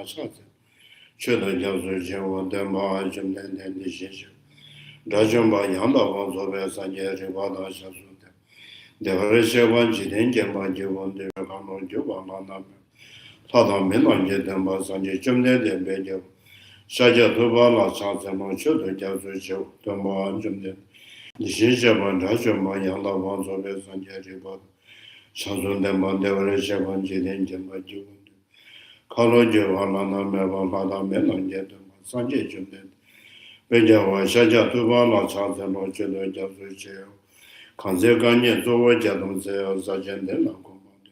Machazi. Children Joseph Jew, Demba, Jim, and the Shishu. Rajamba Yanda was over Sanja Rivada Shasuda. The Horatio one Jidin, Jamba Jivon, the Rakano Juvan, Tada Milan Jedamba Sanja Jim, and Bejo. Shaja Tubala Chansan, Children Joseph Jew, Demba, Jim, the Shishaban Rajamba Yanda was over Sanja Rivada. Shazun Demba, the Horatio one Jidin, Jamba Jivon. Kalojo Alana Mevana Melan Jedamba, Sanja Jim. Bejawa Shaja Tubala Chansan, Children Joseph Jew. Kanzeganya Zowa Jadam Sajendela Command.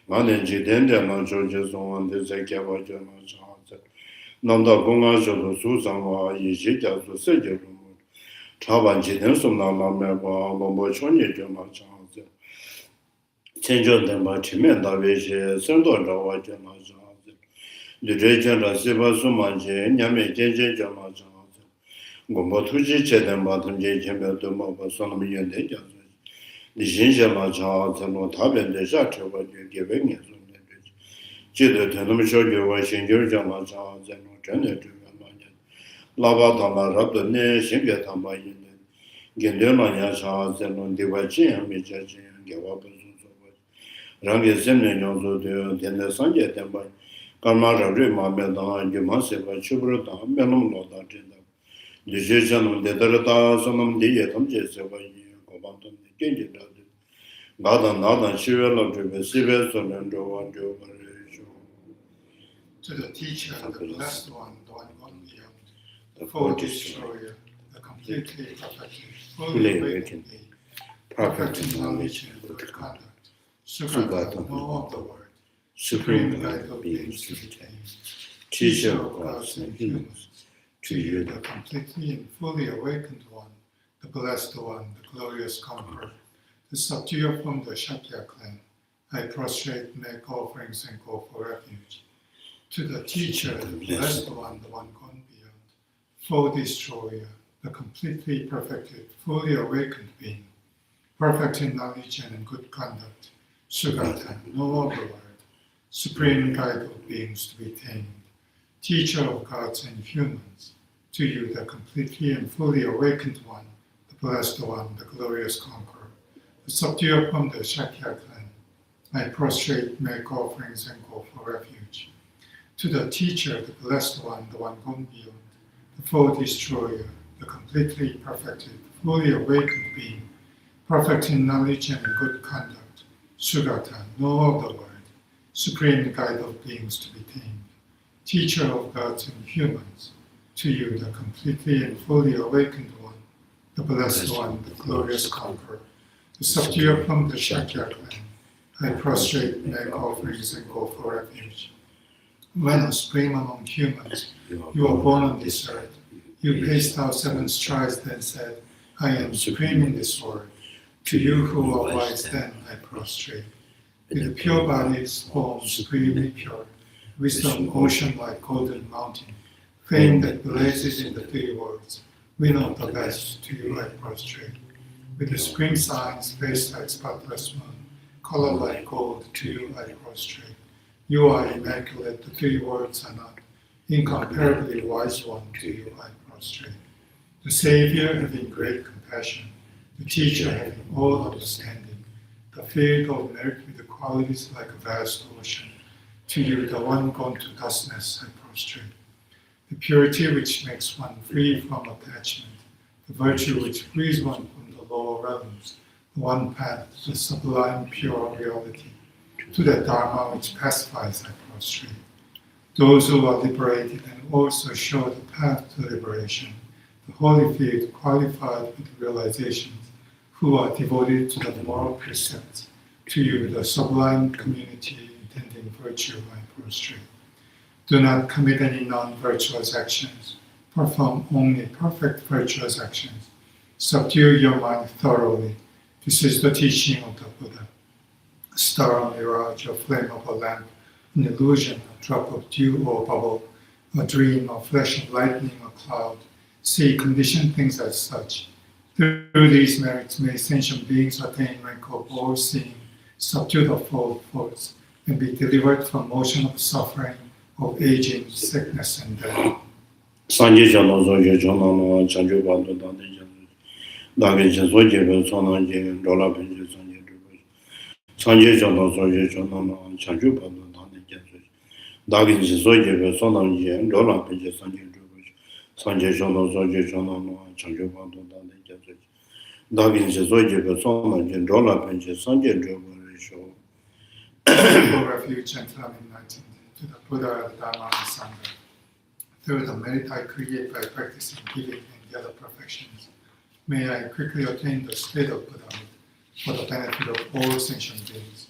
Manage Dendela Georges on the Zakava Jama Chansa. Nanda Bunga Jodo Susama, Yishija to Sejarum. Travan Jidensum Nala Meva, Bombo Chonye Jama Chansa. Change of them by Chimenda Vish, Sendo Java Jama Chansa. The region of Siva Sumaje, Yame Jeje Jama Chansa. Gombo Tuji Chedem Batam Jembe to Moba Solomon and Dejas. The Shinjama Charles and what happened the Shatter what you're giving us on the bridge. Chidder Tenum showed you watching your Jama Charles and what Jenner to Ramanya. Lava Tama Rabda Ne, Shigatama in Gendemania Charles and on the Wachi and Mijaji and Gawapus over. Rangi Semne Yozo de Tenda Sanja Temba. Kamara Rima Meda and Yamasiva Chubrata, Melum Loda Jenda. The Jishan de Derata, Sonam Diatom Jesava, Cobantum, the Genji Dadi. Badan Nadan Shivella to the Sivas and Joe. To the teacher, the blessed one, the one gone beyond, the full destroyer, the completely perfected, fully awakened being, perfect in knowledge and good conduct, Sugata, know of the word, supreme guide of beings to be tamed, teacher of gods and humans. To you, the completely and fully awakened one, the blessed one, the glorious conqueror, the subduer from the Shakya clan, I prostrate, make offerings, and go for refuge. To the teacher, the blessed one, the one gone beyond, full destroyer, the completely perfected, fully awakened being, perfect in knowledge and in good conduct, Sugata, know of the word, supreme guide of beings to be tamed, teacher of gods and humans. To you, the completely and fully awakened one, the blessed one, the glorious conqueror, the subduer from the Shakya clan, I prostrate, make offerings, and go for refuge. To the teacher, the blessed one, the one gone beyond, the full destroyer, the completely perfected, fully awakened being, perfect in knowledge and in good conduct, Sugata, know of the word, supreme guide of beings to be tamed, teacher of gods and humans. To you, the completely and fully awakened one, the blessed one, the glorious conqueror, the subduer from the Shakya clan, I prostrate, make offerings, and go for refuge. When a supreme among humans, you were born on this earth, you paced out 7 strides, then said, I am supreme in this world. To you who are wise, then I prostrate. With the pure body's form supremely pure, wisdom ocean like golden mountain, fame that blazes in the 3 worlds, we know the best, to you I prostrate. With the supreme signs, face like spotless moon, color like gold, to you I prostrate. You are immaculate, the 3 worlds are not, incomparably wise one, to you I prostrate. The Savior having great compassion, the teacher having all understanding, the field of merit with the qualities like a vast ocean, to you the one gone to dustness I prostrate. The purity which makes one free from attachment, the virtue which frees one from the lower realms, the one path, the sublime pure reality, to the Dharma which pacifies I prostrate. Those who are liberated and also show the path to liberation, the holy field qualified with realizations, who are devoted to the moral precepts, to you the sublime community intending virtue I prostrate. Do not commit any non-virtuous actions. Perform only perfect virtuous actions. Subdue your mind thoroughly. This is the teaching of the Buddha. A star, a mirage, a flame of a lamp, an illusion, a drop of dew or bubble, a dream, a flash of lightning, a cloud. See conditioned things as such. Through these merits may sentient beings attain rank of all seeing, subdue the four faults, and be delivered from motion of suffering, of aging, sickness, and death. Sanje Jano Zoje Jono Chanjo Bando Dane Dage Zoje Sonan Dola Benji Sanje Sanje Jano Zoje Jono Chanjo Bando Dane Dage Zoje Sonan Dola Benji Sanje Sanje Jano Zoje Jono Chanjo Bando Dane Dage Zoje Sonan Dola Benji Sanje For refuge and loving enlightenment to the Buddha, the Dharma, and Sangha. Through the merit I create by practicing giving and the other perfections, may I quickly attain the state of Buddhahood for the benefit of all sentient beings.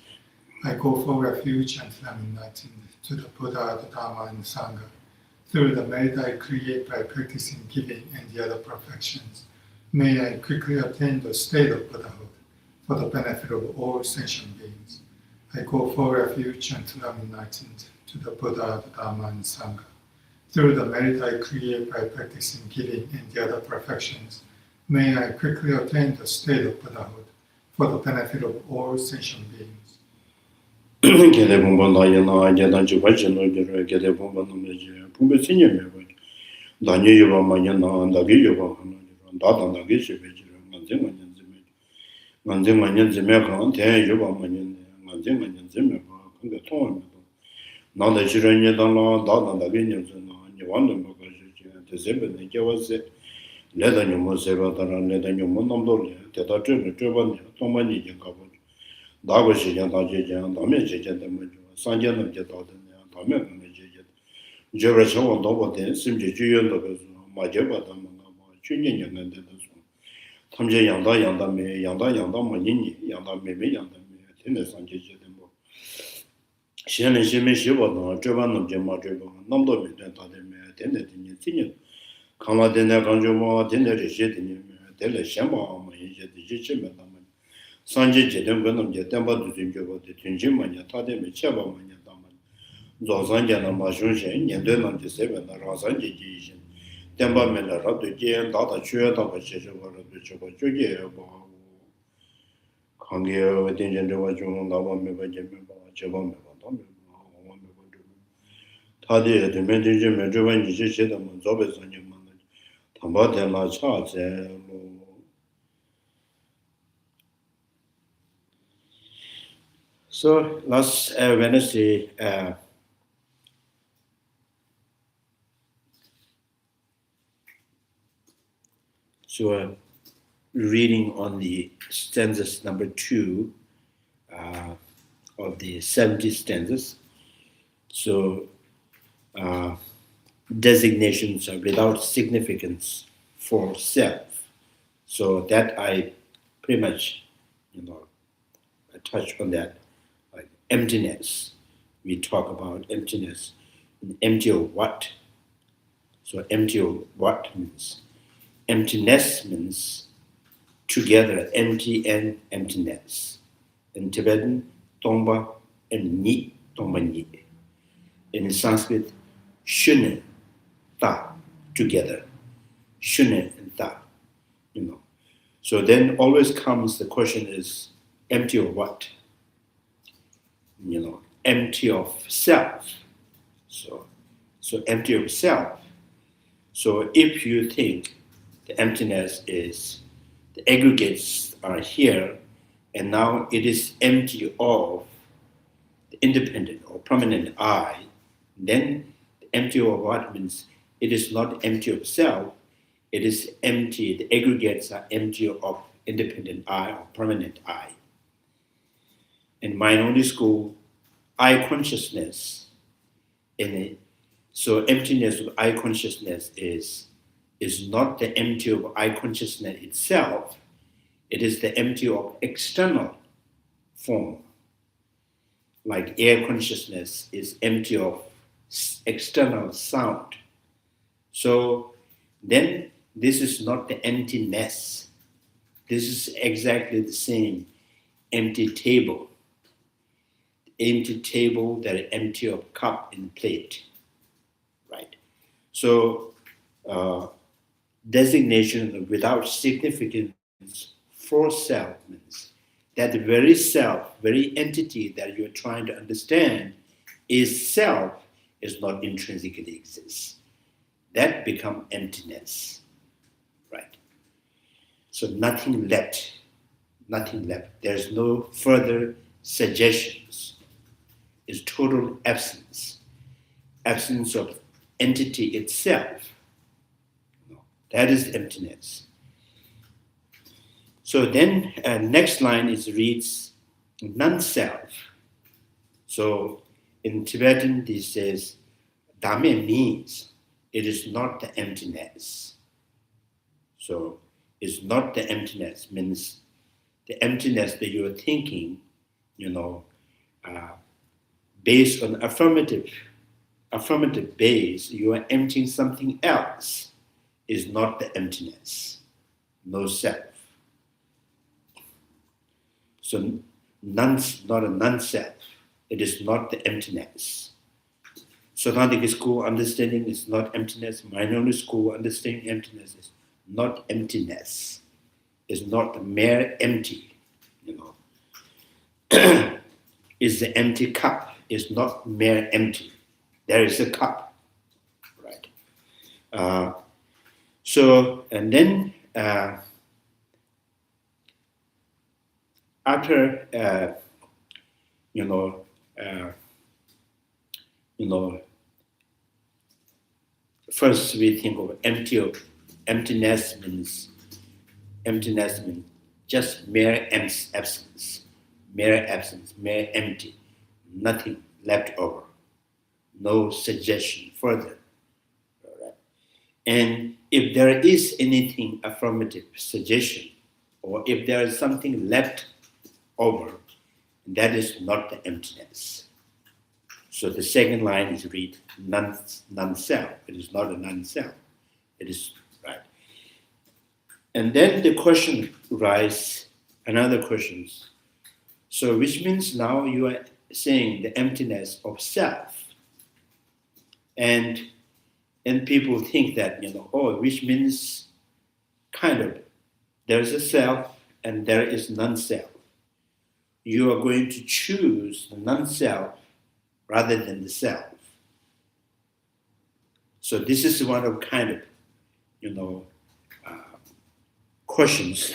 I go for refuge and am enlightened to the Buddha, the Dharma, and the Sangha. Through the merit I create by practicing giving and the other perfections, may I quickly attain the state of Buddhahood for the benefit of all sentient beings. I go for refuge and am enlightened to the Buddha, the Dharma, and Sangha. Through the merit I create by practicing giving and the other perfections, may I quickly attain the state of Buddhahood for the benefit of all sentient beings. So last Wednesday, reading on the stanzas number 2 of the 70 stanzas. So designations are without significance for self. So that I pretty much, I touch on that. Like emptiness, we talk about emptiness. Empty of what? So empty of what means? Emptiness means together, empty and emptiness. In Tibetan, Tongpa and Ni, Tongpa Ni. In Sanskrit, Shune, Ta, together. Shune and Ta, So then always comes the question is, empty of what? Empty of self. So empty of self. So if you think the emptiness is, the aggregates are here, and now it is empty of the independent or permanent I, then empty of what means it is not empty of self, it is empty, the aggregates are empty of independent I or permanent I. In mind-only school, I consciousness in it. So emptiness of I consciousness is not the empty of I consciousness itself, it is the empty of external form. Like air consciousness is empty of external sound. So then this is not the emptiness. This is exactly the same empty table. Empty table that is empty of cup and plate, right? So designation without significance for self means that the very self, very entity that you're trying to understand is self, is not intrinsically exists. That become emptiness, right? So nothing left. There's no further suggestions. It's total absence of entity itself. That is emptiness. So then next line reads non-self. So in Tibetan this says Dhamma means it is not the emptiness. So it's not the emptiness, means the emptiness that you are thinking, based on affirmative base, you are emptying something else, is not the emptiness, no self. So not a non-self. It is not the emptiness. Somatic school understanding is not emptiness. Minority school understanding emptiness is not emptiness. It's not mere empty. It's the empty cup. It's not mere empty. There is a cup, right? And then after first we think of emptiness means just mere absence, mere empty, nothing left over, no suggestion further. Right? And if there is anything affirmative suggestion, or if there is something left over, that is not the emptiness. So the second line is read non-self. It is not a non-self. It is right. And then the question arises, another question. So which means now you are saying the emptiness of self. And people think that, which means kind of there is a self and there is non-self. You are going to choose the non-self rather than the self. So this is one of kind of, questions,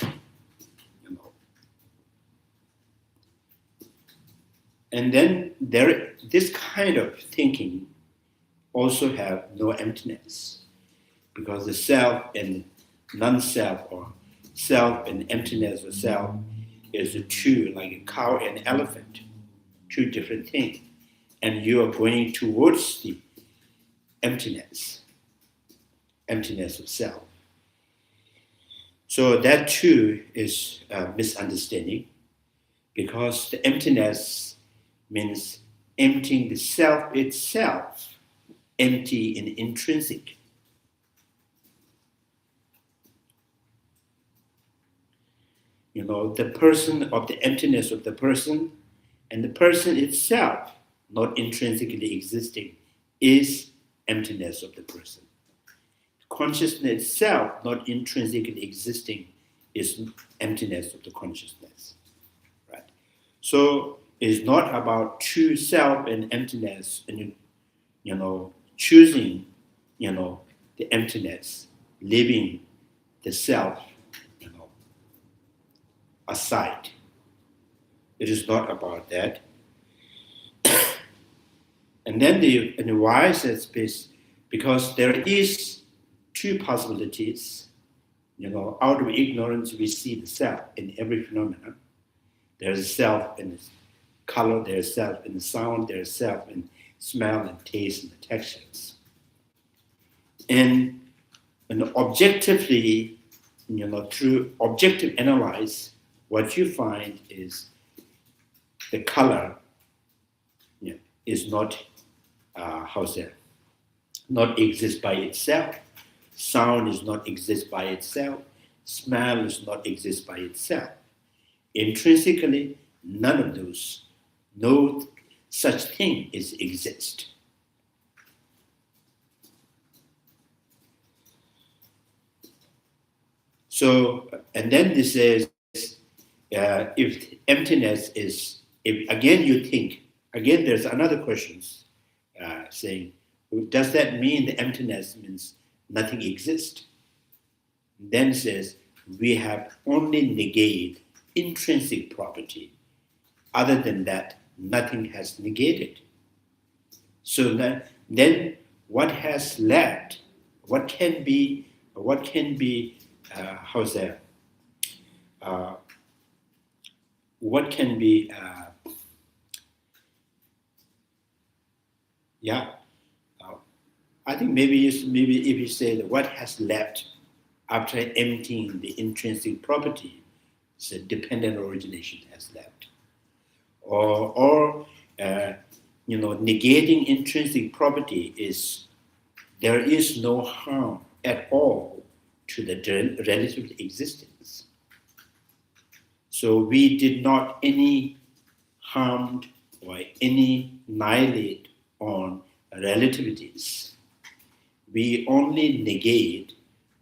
And then this kind of thinking also have no emptiness, because the self and non-self, or self and emptiness of self, is two, like a cow and elephant, two different things. And you are going towards the emptiness of self. So that too is a misunderstanding, because the emptiness means emptying the self itself, empty and intrinsic. The person of the emptiness of the person, and the person itself, not intrinsically existing, is emptiness of the person. Consciousness itself, not intrinsically existing, is emptiness of the consciousness. Right? So it's not about true self and emptiness, and choosing, the emptiness, leaving the self, aside. It is not about that. And then why says this? Because there is two possibilities. Out of ignorance, we see the self in every phenomenon. There is self in color, there is self in sound, there is self in smell and taste and textures. And objectively, through objective analyze, what you find is the color is not, not exist by itself. Sound is not exist by itself. Smell is not exist by itself. Intrinsically, none of those, no such thing is exist. So, and then this is, if emptiness is, if again you think, again there's another questions saying, does that mean the emptiness means nothing exists? Then says, we have only negated intrinsic property. Other than that, nothing has negated. So then what has left? What can be? How's that? What can be? I think maybe if you say that what has left after emptying the intrinsic property, so dependent origination has left, or negating intrinsic property is there is no harm at all to the relative existence. So we did not any harmed or any annihilate on relativities. We only negate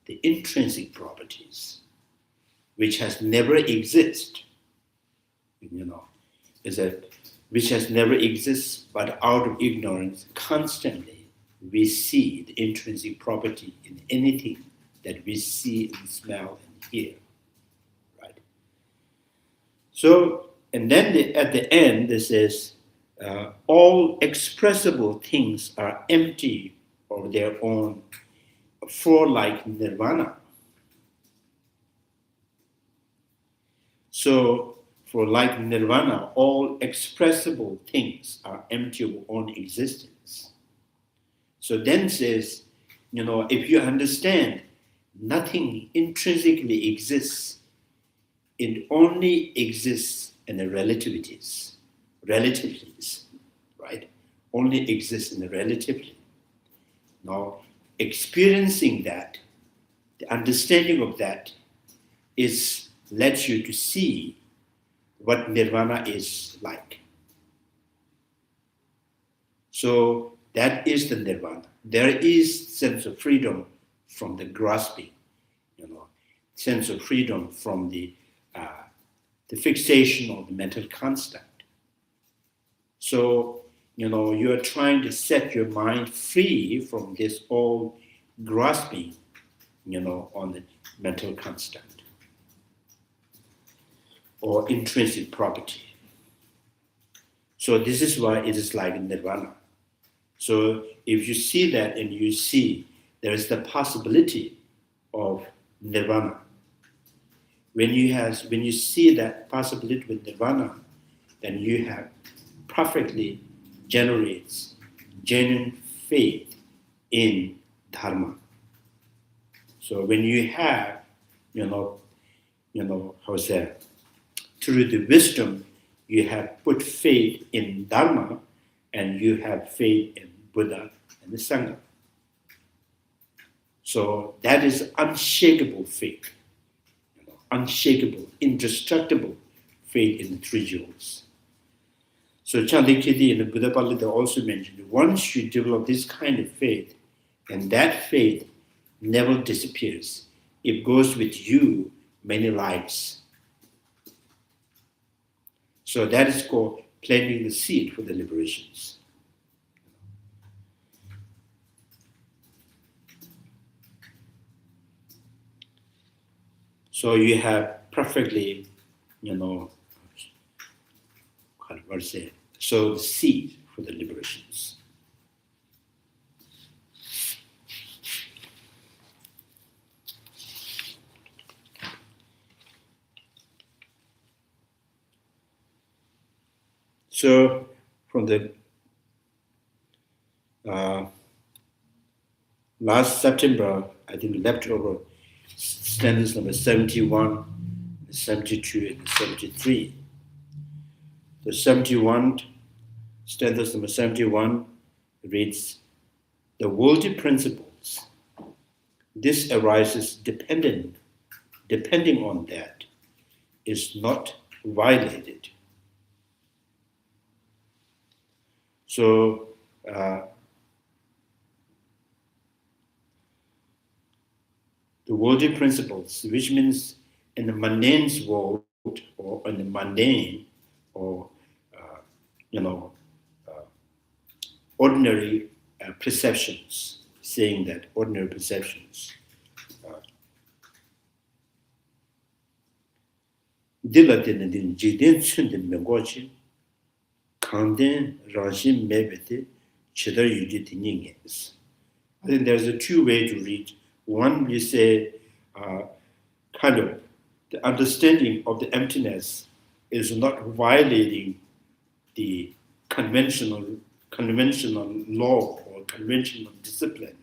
the intrinsic properties, which has never existed, which has never existed, but out of ignorance, constantly we see the intrinsic property in anything that we see and smell and hear, right? So, and then at the end, this is all expressible things are empty of their own, for like nirvana. So, for like nirvana, all expressible things are empty of own existence. So then says, if you understand nothing intrinsically exists, it only exists in the relativities, right? Only exists in the relativity. Now, experiencing that, the understanding of that lets you to see what nirvana is like. So that is the nirvana. There is sense of freedom from the grasping, sense of freedom from the fixation of the mental constant. So, you are trying to set your mind free from this all grasping, on the mental constant or intrinsic property. So this is why it is like nirvana. So if you see that and you see there is the possibility of nirvana, when you see that possibility with nirvana, then you have perfectly generates genuine faith in dharma. So when you have, how's that? Through the wisdom, you have put faith in dharma, and you have faith in Buddha and the Sangha. So that is unshakable faith, unshakable, indestructible faith in the three jewels. So Chandikiti and the Buddha Pali also mentioned, once you develop this kind of faith, and that faith never disappears. It goes with you many lives. So that is called planting the seed for the liberations. So you have perfectly, sow the seed for the liberations. So from the last September, I think leftover stanzas number 71, 72, and 73. The 71, stanzas number 71 reads, the worldly principles, this arises depending on that, is not violated. So, the worldly principles, which means in the mundane world or in the mundane or, ordinary perceptions, saying that ordinary perceptions dilate jiden chunde mengochi kanden rajim mebete chidar yuji tininges. I think there's a two way to read. One, you say, kind of the understanding of the emptiness is not violating the conventional law or conventional discipline.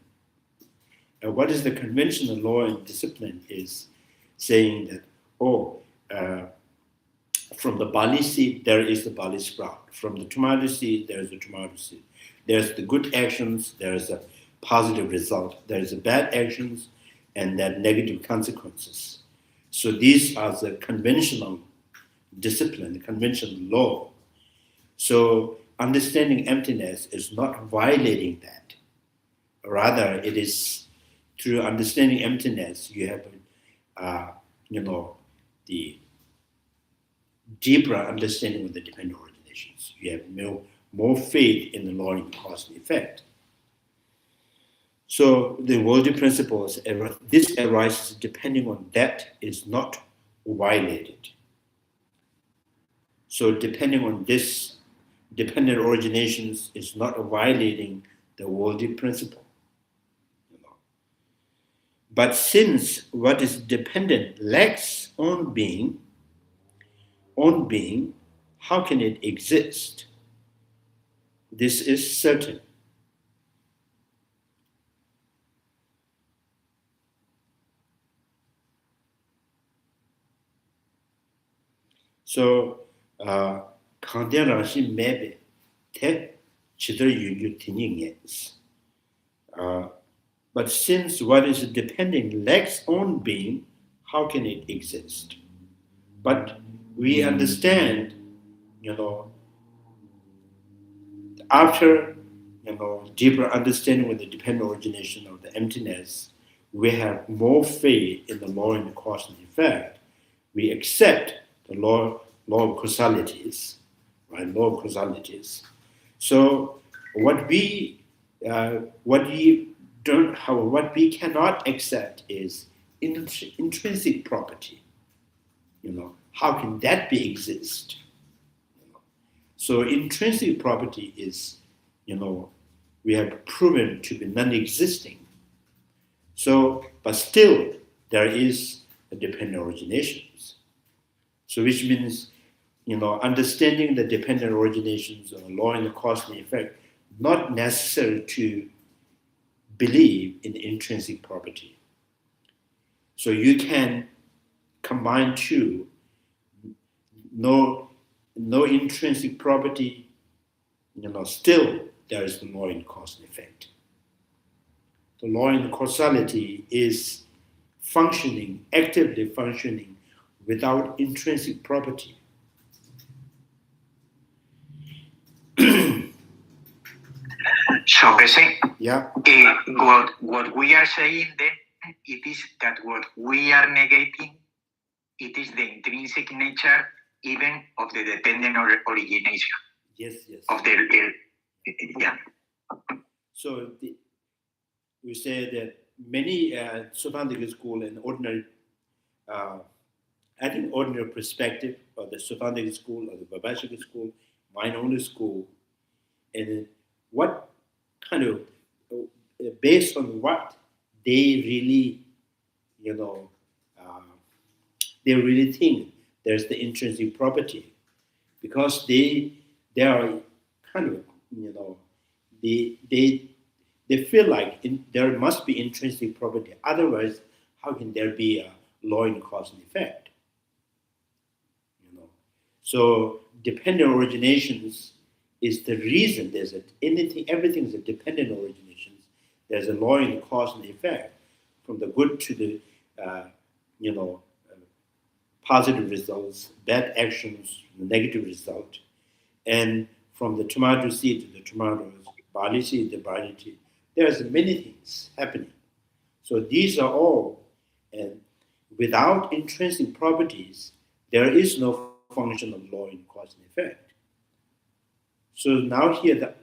And what is the conventional law and discipline is saying that, from the barley seed, there is the barley sprout. From the tomato seed, there is the tomato seed. There's the good actions, there is a positive result. There is the bad actions and then negative consequences. So these are the conventional discipline, the conventional law. So understanding emptiness is not violating that. Rather, it is through understanding emptiness, you have, the deeper understanding of the dependent originations. You have more faith in the law of cause and effect. So the worldly principles, this arises depending on that is not violated. So depending on this, dependent originations is not violating the worldly principle. But since what is dependent lacks on being, how can it exist? This is certain. So, Kandyan Rashi Mebe, Tek Chidra Yuyu Tiningens. But since what is depending lacks on being, how can it exist? But we understand, after, deeper understanding of the dependent origination of the emptiness, we have more faith in the law and the cause and effect. We accept the law of causalities, right? Law of causalities. So what we cannot accept is intrinsic property. How can that be exist? So intrinsic property is, we have proven to be non-existing. So, but still there is a dependent originations. So which means, understanding the dependent originations of law and the cause and effect, not necessary to believe in intrinsic property. So you can combine two, no intrinsic property, still there is the law in cause and effect. The law in causality is actively functioning without intrinsic property. So basically, yeah. What we are saying then, it is that what we are negating, it is the intrinsic nature even of the dependent origination. Yes. Of the yeah. So we say that many Sophandic school and ordinary, I think ordinary perspective of the Sophandic school or the Babashika school, mind-only school, and what kind of, based on what they really, they really think there's the intrinsic property, because they are kind of, they feel like there must be intrinsic property. Otherwise, how can there be a law in cause and effect? So dependent originations is the reason there's everything is a dependent originations. There's a law in the cause and effect, from the good to the, positive results, bad actions, negative result, and from the tomato seed to the tomatoes, barley seed to barley seed. There's many things happening. So these are all, and without intrinsic properties, there is no function of law in cause and effect. So now here,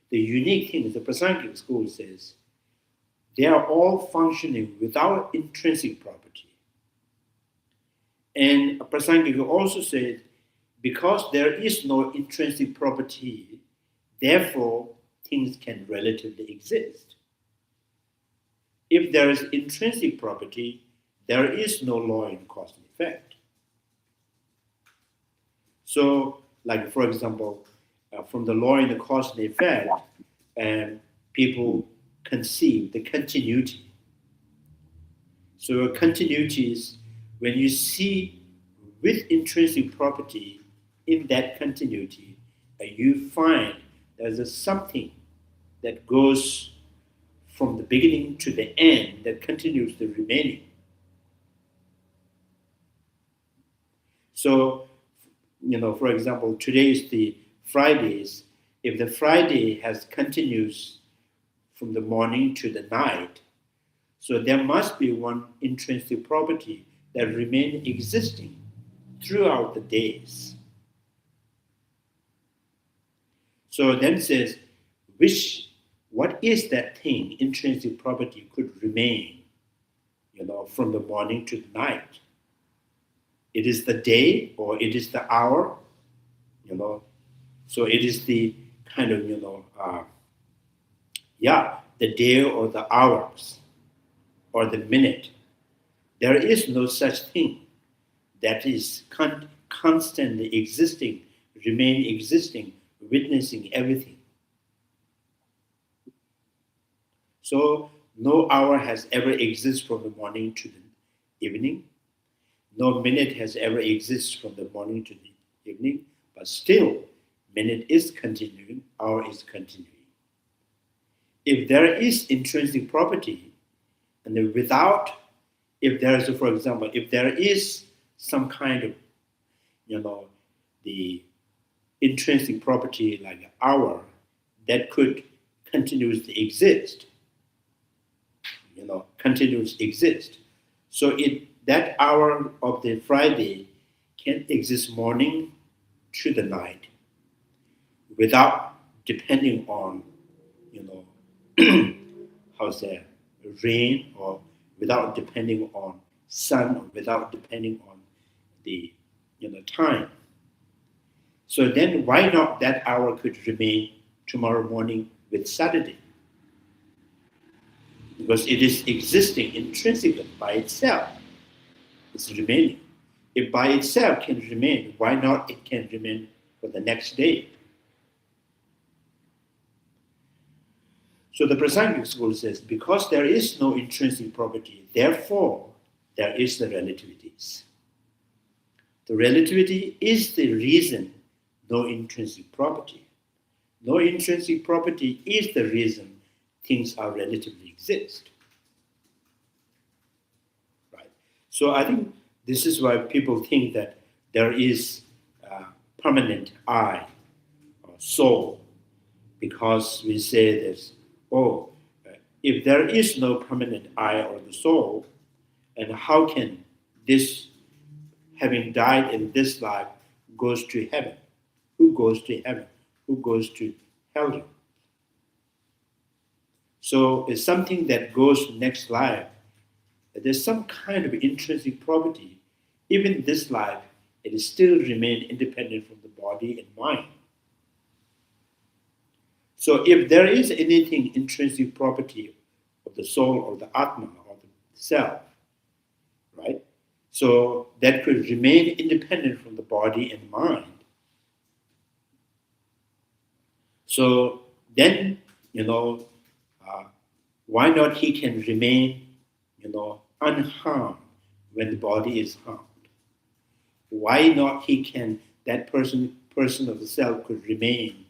the unique thing is the Prasangika school says they are all functioning without intrinsic property. And Prasangika also said, because there is no intrinsic property, therefore things can relatively exist. If there is intrinsic property, there is no law in cause and effect. So, like for example, from the law in the cause and effect, people conceive the continuity. So a continuity is when you see with intrinsic property in that continuity, you find there's a something that goes from the beginning to the end that continues the remaining. So, for example, today is the Fridays. If the Friday has continues from the morning to the night, so there must be one intrinsic property that remains existing throughout the days. So then says, what is that thing, intrinsic property, could remain, from the morning to the night? It is the day or it is the hour, So it is the kind of, the day or the hours or the minute. There is no such thing that is constantly existing, remain existing, witnessing everything. So no hour has ever existed from the morning to the evening. No minute has ever existed from the morning to the evening, but still, minute is continuing, hour is continuing. If there is intrinsic property, and then if there is, for example, if there is some kind of, the intrinsic property like an hour that could continuously exist, continuously exist. So that hour of the Friday can exist morning to the night without depending on, rain, or without depending on sun, or without depending on the, time. So then why not that hour could remain tomorrow morning with Saturday? Because it is existing intrinsically by itself. It's remaining. If by itself can remain, why not it can remain for the next day? So the Prasangika school says, because there is no intrinsic property, therefore there is the relativities. The relativity is the reason no intrinsic property. No intrinsic property is the reason things are relatively exist. Right? So I think this is why people think that there is permanent I or soul, because we say this, if there is no permanent I or the soul, and how can this, having died in this life, goes to heaven? Who goes to heaven? Who goes to hell? So it's something that goes next life. There's some kind of intrinsic property. Even in this life, it still remain independent from the body and mind. So if there is anything intrinsic property of the soul or the Atma or the self, right? So that could remain independent from the body and mind. So then, why not he can remain, unharmed when the body is harmed? Why not that person of the self could remain,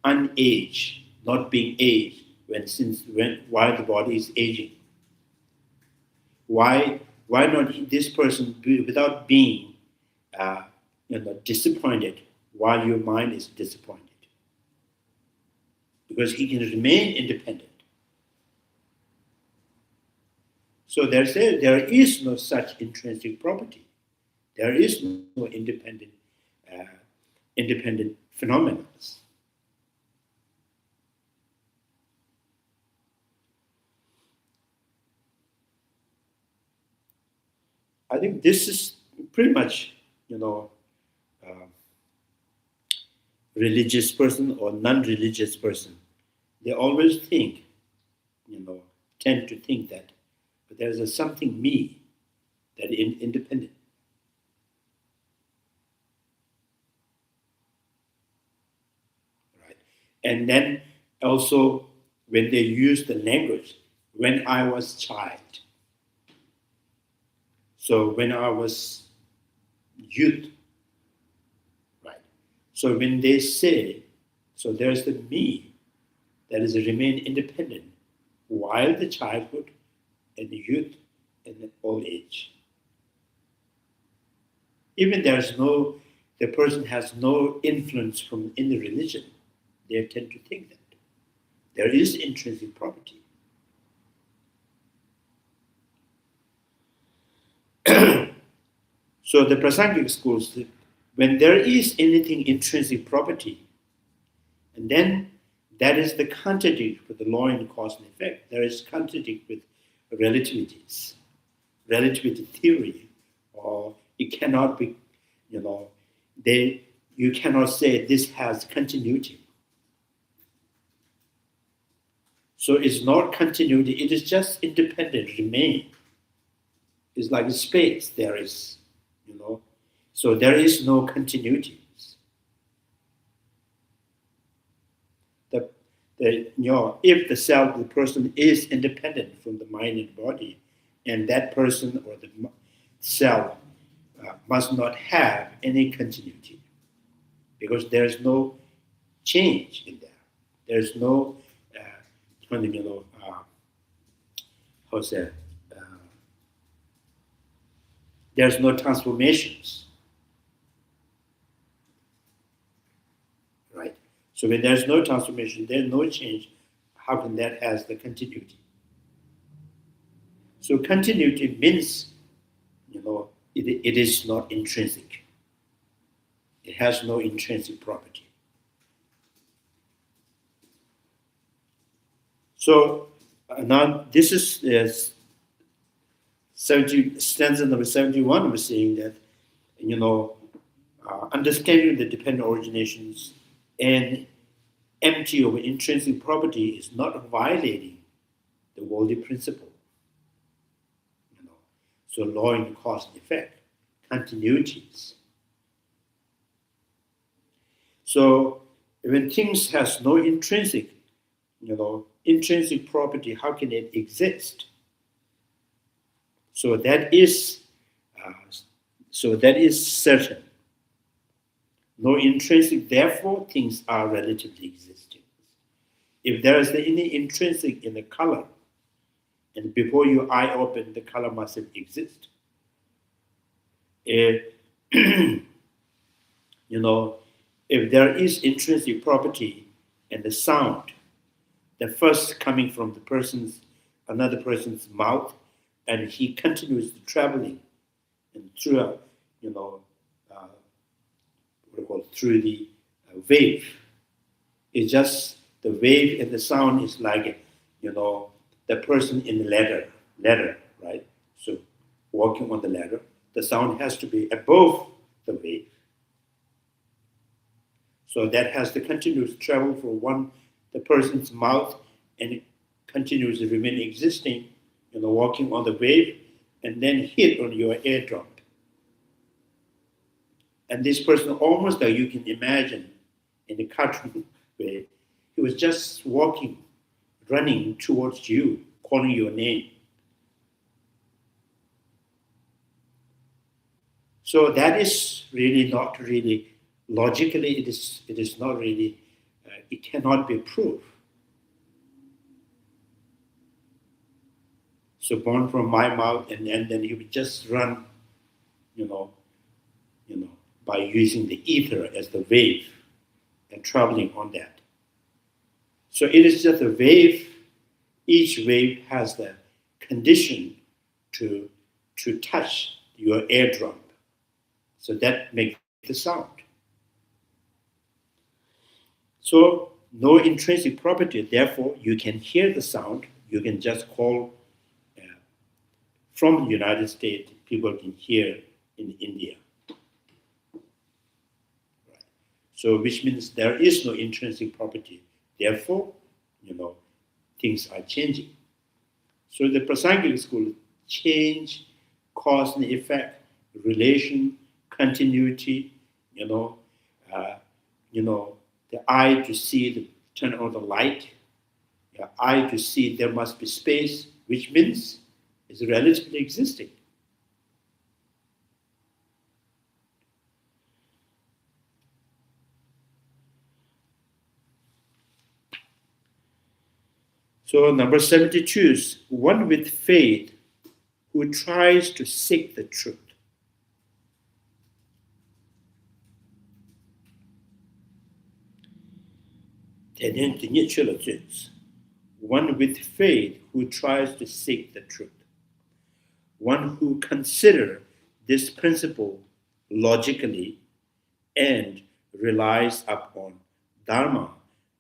unaged, not being aged while the body is aging? Why not this person without being, disappointed while your mind is disappointed? Because he can remain independent. So there is no such intrinsic property. There is no independent phenomena. I think this is pretty much, religious person or non-religious person. They always think, tend to think that, but there's a something me that is independent. Right? And then also when they use the language, when I was child, so when I was youth, right? So when they say, so there's the me that is remain independent while the childhood and the youth and the old age. Even the person has no influence from any religion, they tend to think that there is intrinsic property. So the Prasangic schools, when there is anything intrinsic property, and then that is the contradict with the law in cause and effect. There is contradict with relativity theory, or it cannot be, you cannot say this has continuity. So it's not continuity, it is just independent, remain. It's like space, there is, so there is no continuity. If the self, the person is independent from the mind and body, and that person or the self must not have any continuity, because there's no change in there. There's no, there's no transformations. Right? So when there's no transformation, there's no change, how can that has the continuity? So continuity means, it is not intrinsic. It has no intrinsic property. So now this is stanza number 71 was saying that, understanding the dependent originations and empty of intrinsic property is not violating the worldly principle. So law in cause and effect, continuities. So when things has no intrinsic property, how can it exist? So that is certain. No intrinsic, therefore things are relatively existing. If there is any intrinsic in the color, and before your eye open, the color must exist. If there is intrinsic property and the sound, the first coming from another person's mouth, and he continues traveling and through, through the wave. It's just the wave and the sound is like, the person in the ladder, right? So walking on the ladder, the sound has to be above the wave. So that has to continuous travel from the person's mouth, and it continues to remain existing, walking on the wave, and then hit on your eardrum. And this person, almost like you can imagine in the cartoon way, he was just walking, running towards you, calling your name. So that is really not really, logically it is not really, it cannot be proved. So born from my mouth, and then he would just run, by using the ether as the wave and traveling on that. So it is just a wave. Each wave has the condition to touch your eardrum. So that makes the sound. So no intrinsic property, therefore you can hear the sound. You can just call from the United States people can hear in India. Right. So which means there is no intrinsic property. Therefore, things are changing. So the Prasangic school change, cause and effect, relation, continuity, the eye to see the turn on the light, the eye to see there must be space, which means it's relatively existing. So number 72 is one with faith who tries to seek the truth. One with faith who tries to seek the truth. One who considers this principle logically and relies upon Dharma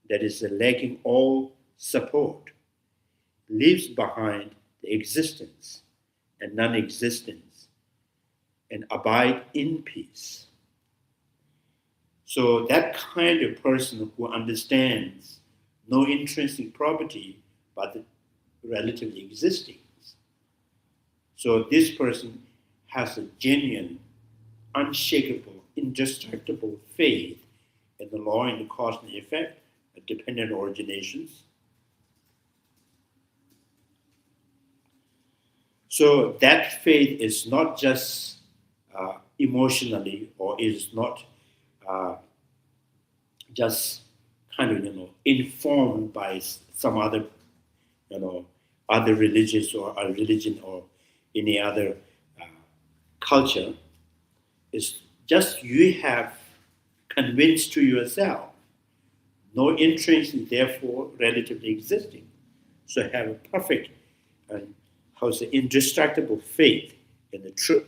that is lacking all support, leaves behind the existence and non-existence and abide in peace. So that kind of person who understands no intrinsic property but relatively existing. So this person has a genuine, unshakable, indestructible faith in the law and the cause and effect, dependent originations. So that faith is not just emotionally, or is not just kind of informed by some other other religious or a religion or any other culture. It's just you have convinced to yourself, no intrinsic, therefore relatively existing. So have a perfect and indestructible faith in the truth.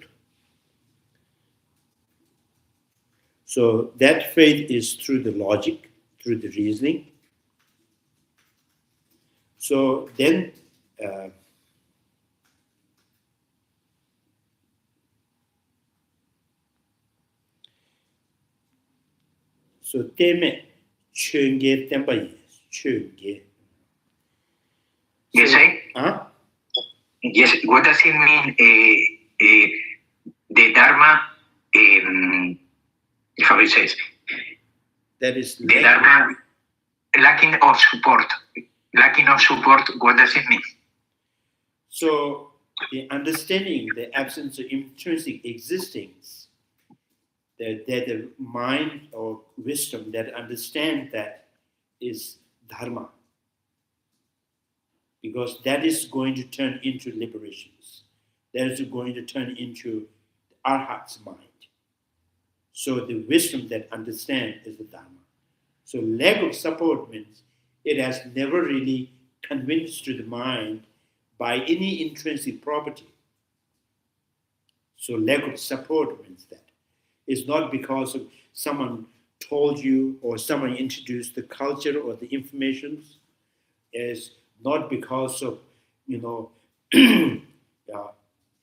So that faith is through the logic, through the reasoning. So then so teme chönge tempa yes, chönge. Yes, I. Huh? Yes, what does it mean? The Dharma, how it says? That is the Dharma lacking of support. Lacking of support, what does it mean? So the understanding the absence of intrinsic existence, the mind or wisdom that understand that is Dharma. Because that is going to turn into liberations. That is going to turn into the Arhat's mind. So the wisdom that understands is the Dharma. So lack of support means it has never really convinced to the mind by any intrinsic property. So lack of support means that. It's not because of someone told you or someone introduced the culture or the information. It's not because of,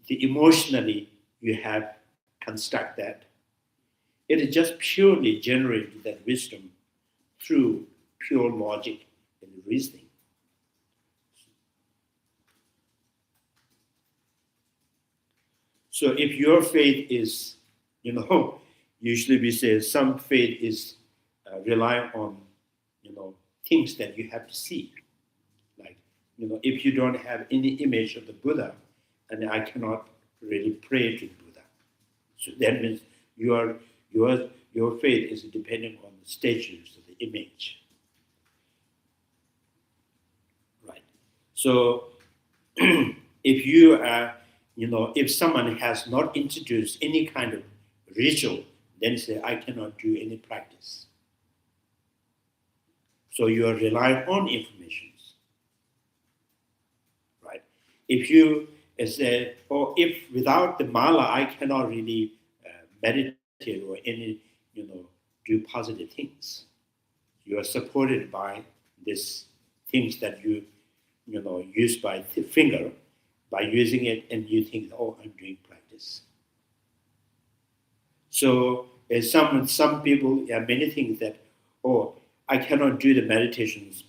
the emotionally you have construct that. It is just purely generated that wisdom through pure logic and reasoning. So if your faith is, usually we say some faith is relying on, things that you have to see. Like, if you don't have any image of the Buddha, and I cannot really pray to the Buddha. So that means your faith is dependent on the statues of the image. Right. So if you are, if someone has not introduced any kind of ritual, then say, I cannot do any practice. So you are relying on information. Right. If you say, or if without the mala, I cannot really meditate or any, do positive things. You are supported by these things that you, use by the finger. By using it, and you think, oh, I'm doing practice. practice. So some people, many things that, I cannot do the meditations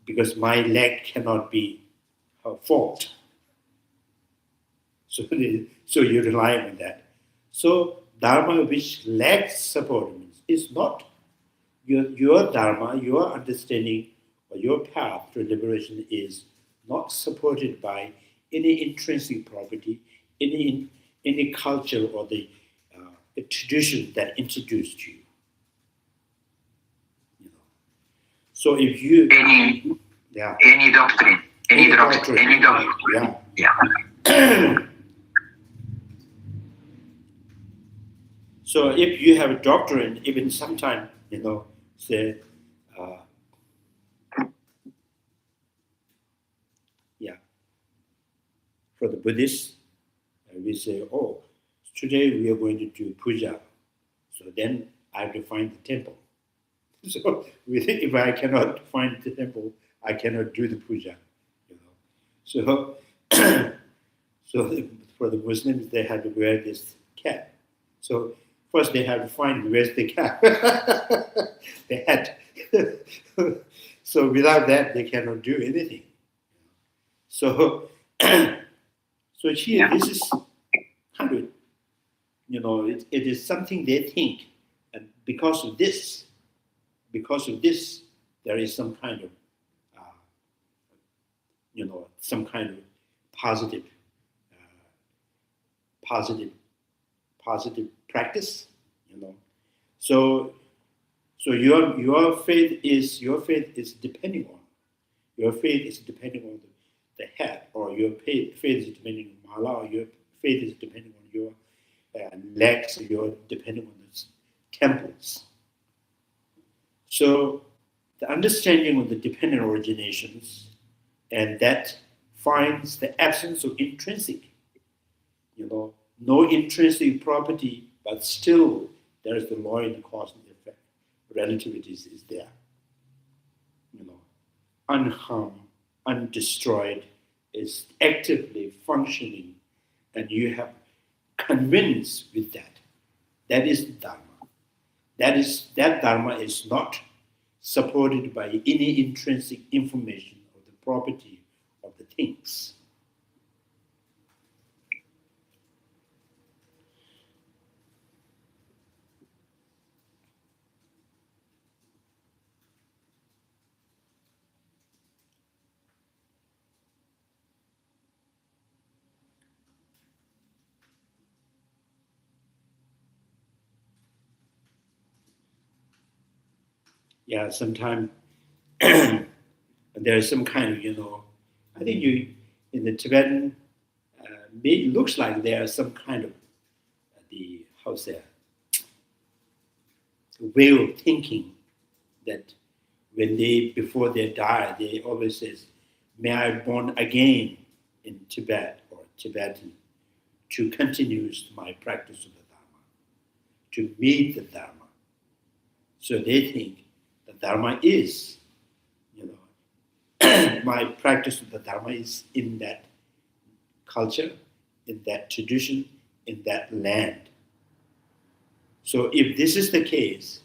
because my leg cannot be forked. So you rely on that. So Dharma which lacks support is not your Dharma, your understanding or your path to liberation is not supported by any intrinsic property, any culture or the tradition that introduced you. So if you any doctrine, any doctrine. Yeah. So if you have a doctrine, even sometimes, say, for the Buddhists, we say, today we are going to do puja. So then I have to find the temple. So if I cannot find the temple, I cannot do the puja. So, so for the Muslims, they have to wear this cap. So first they have to find where's the cap, the hat. So without that, they cannot do anything. So, so here, this is kind of, it is something they think, and because of this, there is some kind of, some kind of positive practice, So your faith is depending on the head, or your faith is depending on mala, or your faith is depending on your legs, or you're depending on the temples. So the understanding of the dependent originations, and that finds the absence of intrinsic, no intrinsic property, but still there is the law in the cause and effect. Relativity is there. Unharmed, undestroyed, is actively functioning, and you have convinced with that. That is Dharma. That Dharma is not supported by any intrinsic information of the property of the things. Sometimes there is some kind of, I think in the Tibetan, it looks like there is some kind of way of thinking that when before they die, they always says, may I born again in Tibet or Tibetan to continue my practice of the Dharma, to meet the Dharma. So they think the Dharma is, my practice of the Dharma is in that culture, in that tradition, in that land. So if this is the case,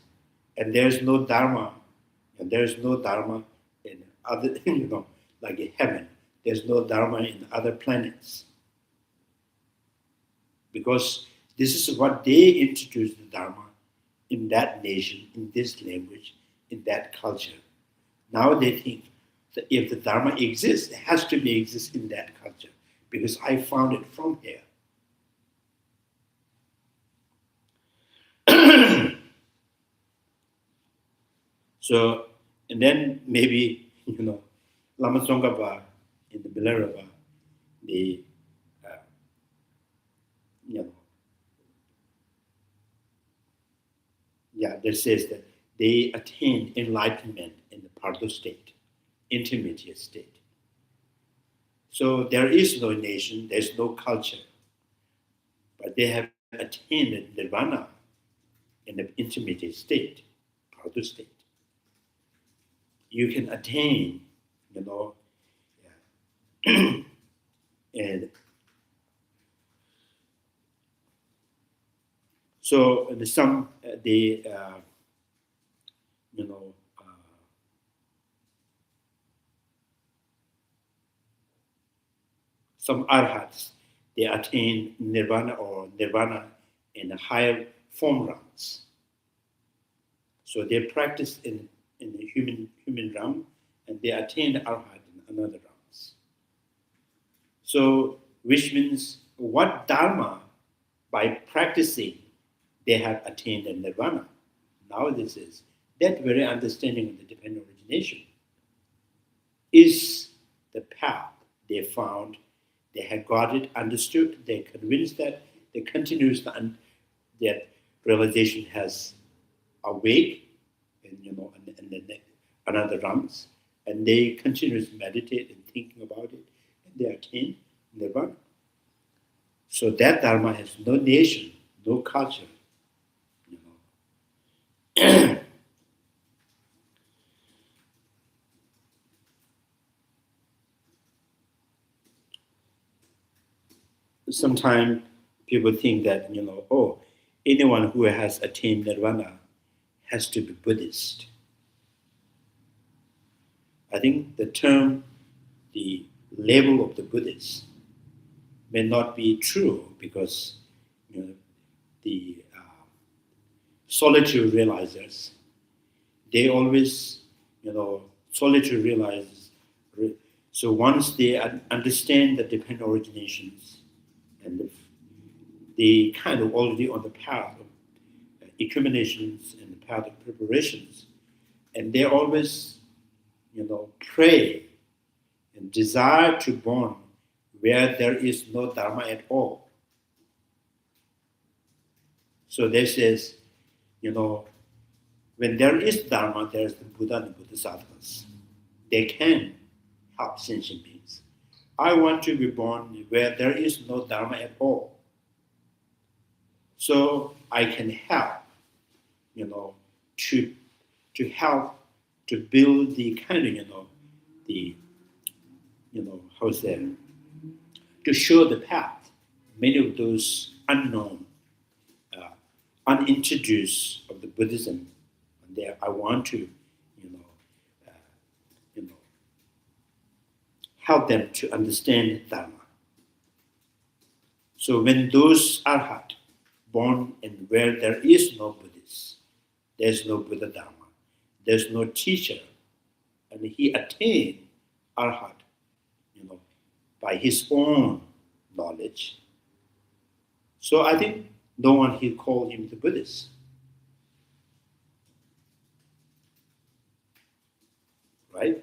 and there's no Dharma, and there's no Dharma in other, like in heaven, there's no Dharma in other planets. Because this is what they introduced the Dharma in that nation, in this language, in that culture. Now they think that if the Dharma exists, it has to exist in that culture, because I found it from here. So, and then maybe, Lama Tsongkhapa in the Milarepa, that says that they attain enlightenment in the Pardo state, intermediate state. So there is no nation, there's no culture, but they have attained nirvana in the intermediate state, Pardo state. You can attain, and So some some arhats, they attain nirvana or nirvana in higher form realms. So they practice in the human realm, and they attain arhat in another realms. So, which means what dharma by practicing they have attained a nirvana. Now this is that very understanding of the dependent origination is the path they found. They had got it, understood, they're convinced that they continues that realization has awake and another realms, and they continuously meditate and thinking about it, and they attain nirvana. So that dharma has no nation, no culture. Sometimes people think that anyone who has attained nirvana has to be Buddhist. I think the term, the label of the Buddhist may not be true, because the solitude realizers, they always solitude realizers. So once they understand the dependent originations, and they kind of already on the path of accumulations and the path of preparations, and they always pray and desire to born where there is no dharma at all. So this says, when there is dharma, there is the Buddha and the Bodhisattvas. They can help sentient beings. I want to be born where there is no dharma at all, so I can help, to help to build the kind of how's that, to show the path. Many of those unknown, unintroduced of the Buddhism, and there I want to, help them to understand Dharma. So when those arhat born in where there is no Buddhist, there's no Buddha Dharma, there's no teacher, and he attained arhat, by his own knowledge. So I think no one he called him the Buddhist. Right?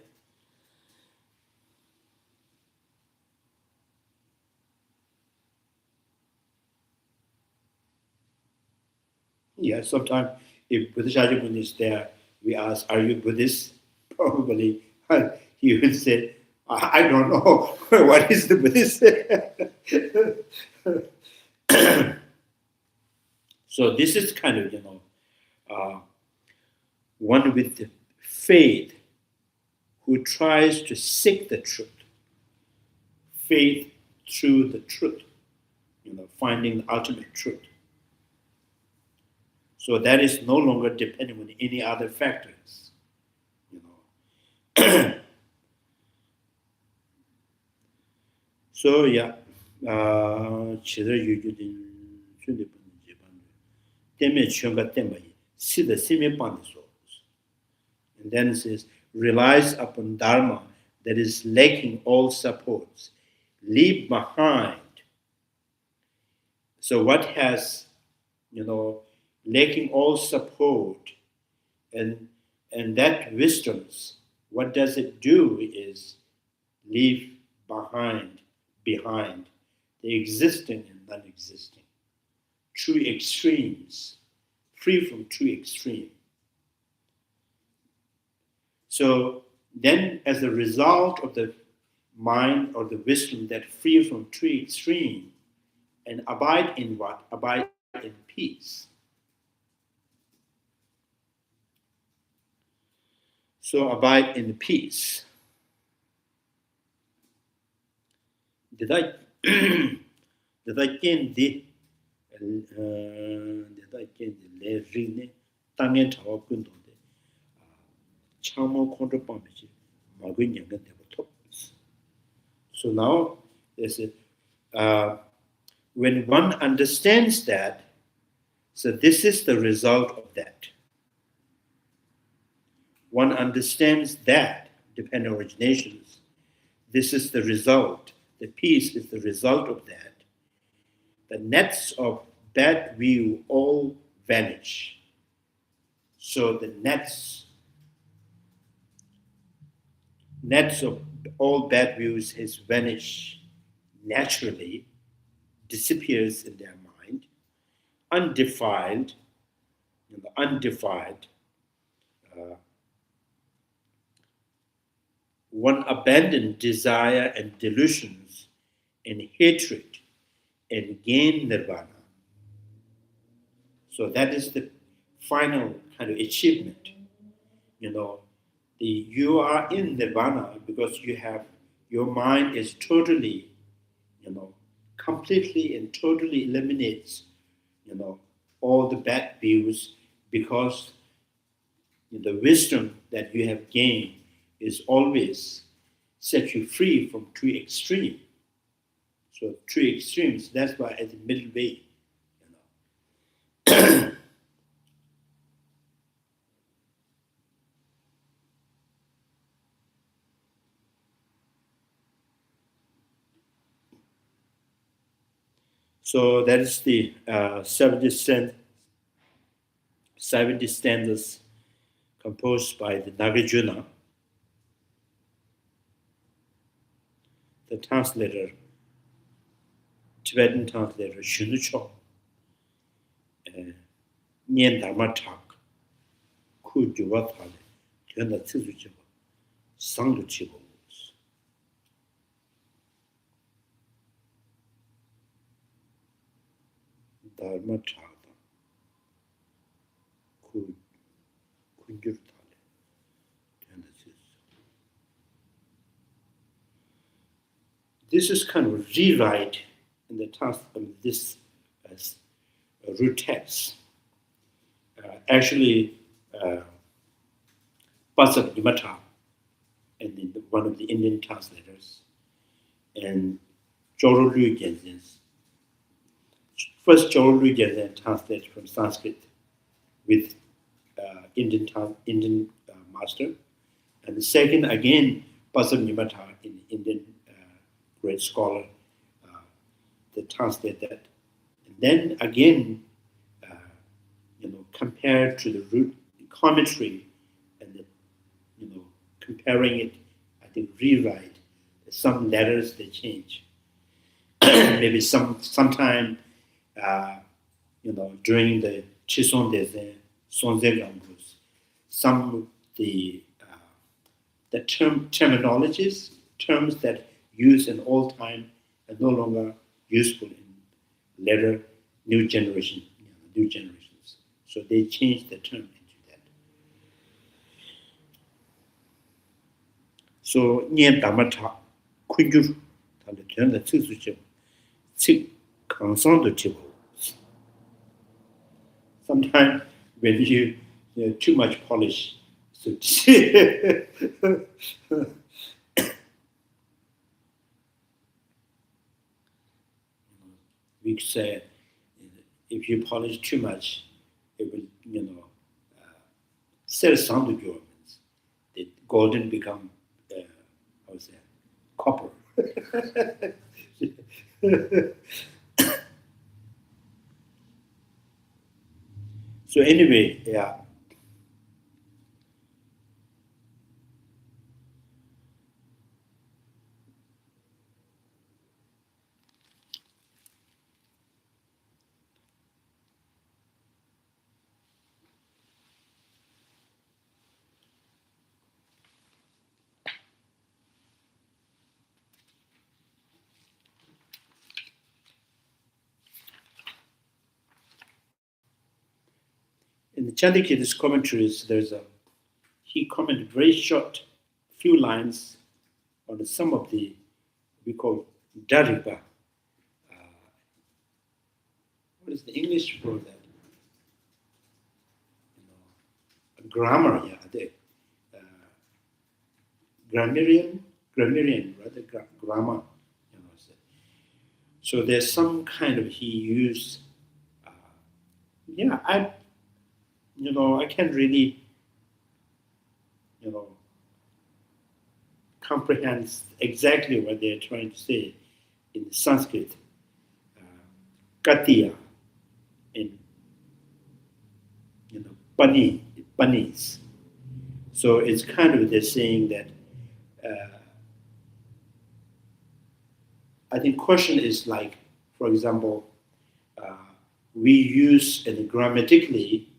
Yeah, sometimes if Buddhist is there, we ask, are you Buddhist? Probably he will say, I don't know. What is the Buddhist? So this is kind of, one with the faith who tries to seek the truth. Faith through the truth, finding the ultimate truth. So that is no longer dependent on any other factors. So yeah, and then it says, relies upon Dharma that is lacking all supports, leave behind. So what has, lacking all support, and that wisdoms, what does it do is leave behind the existing and non-existing, true extremes, free from true extreme. So then, as a result of the mind or the wisdom that free from true extreme, and abide in what? Abide in peace. So abide in peace. Did I gain the le rine tangen chawa kundo de chamo kontra pambichi magui nyanga debo top. So now there's when one understands that, so this is the result of that. One understands that dependent originations. This is the result. The peace is the result of that. The nets of bad view all vanish. So the nets of all bad views has vanished naturally, disappears in their mind, undefiled, one abandoned desire and delusions and hatred and gain nirvana. So that is the final kind of achievement. You are in nirvana because your mind is totally, completely and totally eliminates, all the bad views, because the wisdom that you have gained is always set you free from two extremes. So two extremes, that's why at the middle way. So that is the 70 stanzas composed by the Nagarjuna, the translator, Tibetan translator Shunu Cho, Nyen Dharma Thak, Ku Juwa Thale, Tyenda Tsizu Chiba, Sangdu Chiba. Dharma Thak, Ku Kunjur Thale, Tyenda Tsizu. This is kind of rewrite in the task of this root text. Actually, Pasat Dimata, and one of the Indian translators, and Joro Lui Genzen. First, Joro Lui Genzen translated from Sanskrit with Indian master, and the second again Pasat Dimata, in Indian great scholar, that translate that, and then again, compared to the root commentary, and comparing it, I think rewrite some letters they change. Maybe sometime, during the Chison Dezen, Sonze Gambus, some of the terminologies, terms that used in old time are no longer useful in later new generations. So they changed the term into that. So Nyen Dhamma Thak, Kunjur Thale Tyenda Tsizu Chiba, Tsik Kangsang Do Chiba. Sometimes when you too much polish, so we say if you polish too much, it will, sell some of your ornaments. The golden become, copper. So anyway, yeah. In the Chandikita's commentaries, he commented very short, few lines on some of the, we call Daripa. is the English for that? Grammar, yeah, grammarian, rather grammar. So there's some kind of he used. I can't really, comprehend exactly what they're trying to say in Sanskrit. Katiya, in bunnies. So it's kind of they're saying that. I think question is like, for example, we use grammatically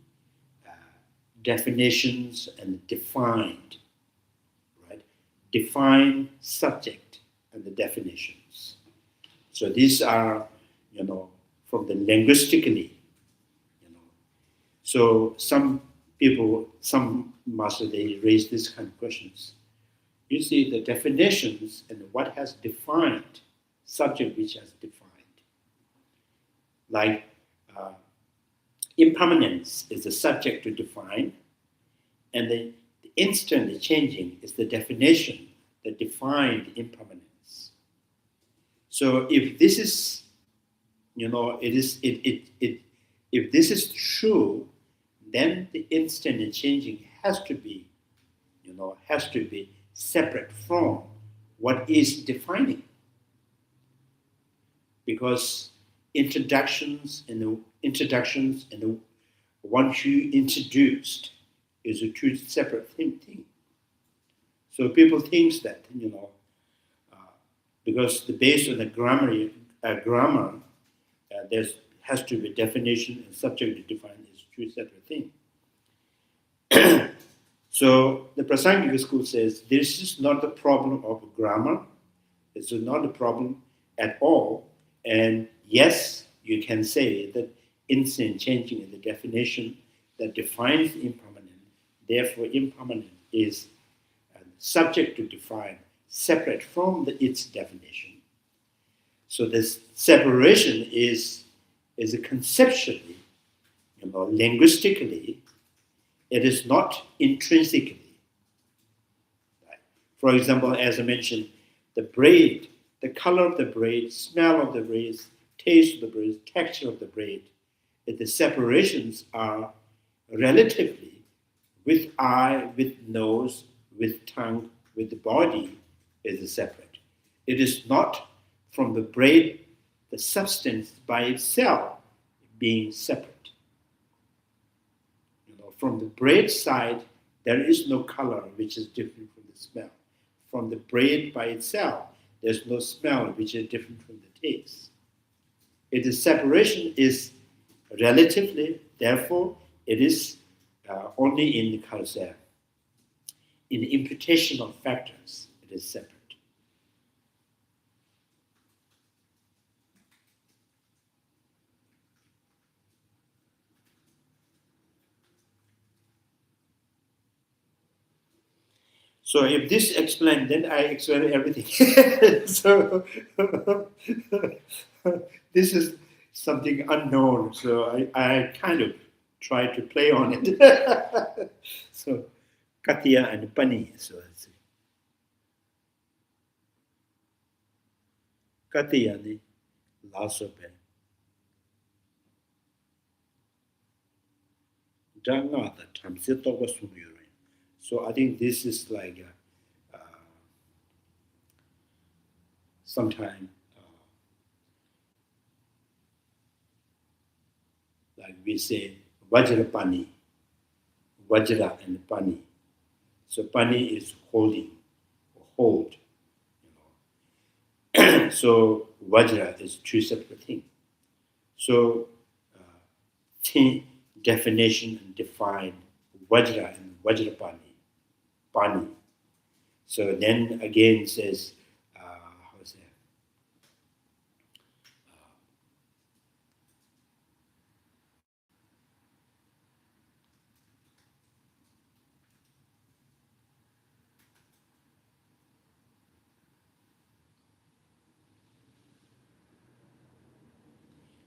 definitions and defined, right? Define subject and the definitions. So these are, from the linguistically, So some people, some masters, they raise this kind of questions. You see the definitions and what has defined, subject which has defined. Like impermanence is the subject to define, and the instant changing is the definition that defined impermanence. So if this is, if this is true, then the instant changing has to be, separate from what is defining. Because introductions and the once you introduced is a two separate thing. So people think that, because based on the grammar, there has to be definition and subject to define is two separate things. So the Prasangika school says this is not the problem of grammar. It's not a problem at all. And yes, you can say that instant changing is the definition that defines impermanent. Therefore, impermanent is subject to define, separate from its definition. So this separation is a conceptually, linguistically, it is not intrinsically. Right? For example, as I mentioned, the braid, the color of the braid, smell of the braid, taste of the braid, texture of the braid, the separations are relatively with eye, with nose, with tongue, with the body is separate. It is not from the braid, the substance by itself being separate. From the braid side, there is no color which is different from the smell. From the braid by itself, there's no smell which is different from the taste. The separation is relatively, therefore, it is only in the concept. In the imputation of factors, it is separate. So if this explained, then I explain everything. So this is something unknown. So I kind of try to play on it. So Katya and Pani. So it's Katya ni lasope. Danga the tamsito was sumuri. So I think this is like sometime like we say Vajra Pani, Vajra and Pani. So Pani is holding, or hold. So Vajra is two separate things. So definition and define Vajra and Vajra Pani. Pani. So then again says, how is that?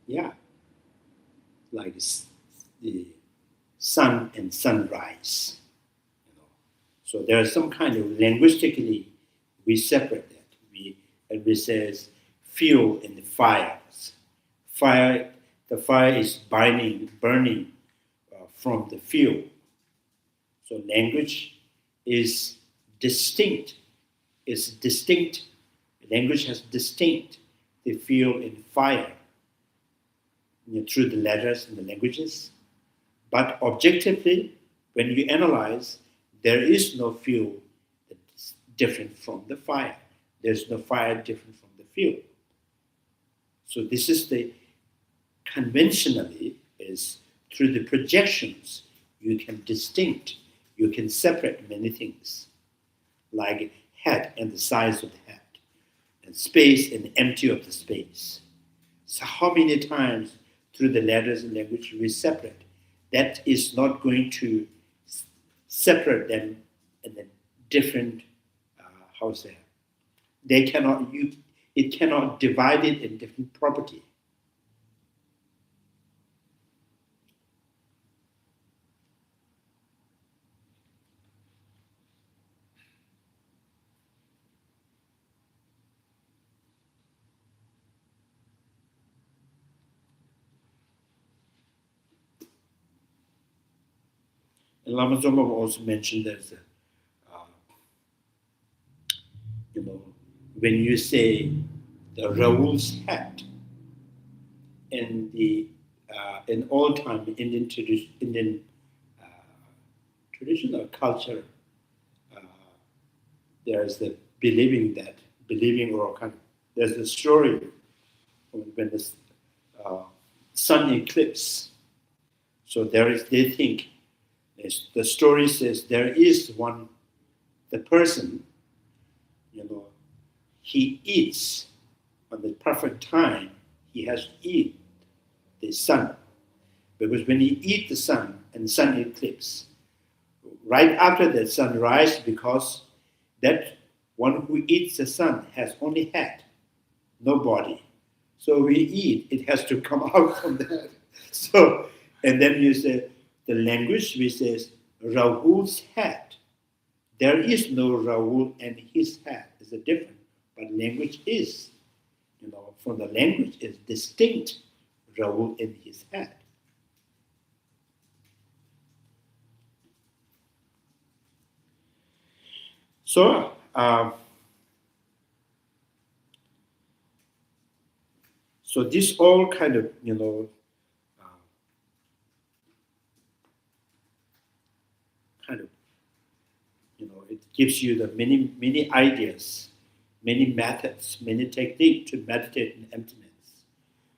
Yeah. like the sun and sunrise. So there are some kind of linguistically we separate that. We says fuel and fires. The fire is burning from the fuel. So language is distinct. It's distinct. Language has distinct the fuel and fire through the letters and the languages. But objectively, when you analyze, there is no fuel that's different from the fire. There's no fire different from the fuel. So this is the conventionally is through the projections you can you can separate many things, like head and the size of the head, and space and empty of the space. So how many times through the letters and language we separate? That is not going to separate them in a different, it cannot divide it in different property. And Lama Zopa also mentioned there's when you say the Raoul's hat in old time Indian traditional culture, there's the believing or kind of, there's the story when the sun eclipse. So they think. The story says there is the person, he eats at the perfect time, he has to eat the sun. Because when he eats the sun and sun eclipse, right after the sun rises, because that one who eats the sun has only head, no body. So we eat, it has to come out from that. So, and then you say, the language which says Rahul's hat. There is no Rahul and his hat. It's a different. But language is, from the language is distinct Rahul and his hat. So, so this all kind of, it gives you the many ideas, many methods, many techniques to meditate in emptiness.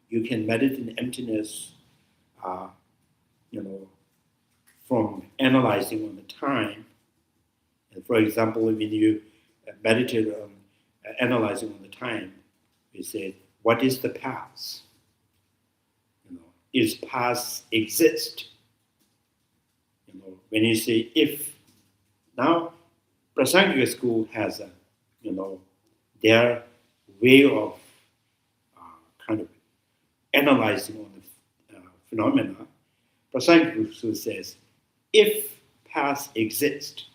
You can meditate in emptiness, from analyzing on the time. And for example, when you meditate on analyzing on the time, we say, what is the past? Is past exist? When you say if, now Prasangika school has their way of kind of analyzing on the phenomena. Prasangika school says, if past exists,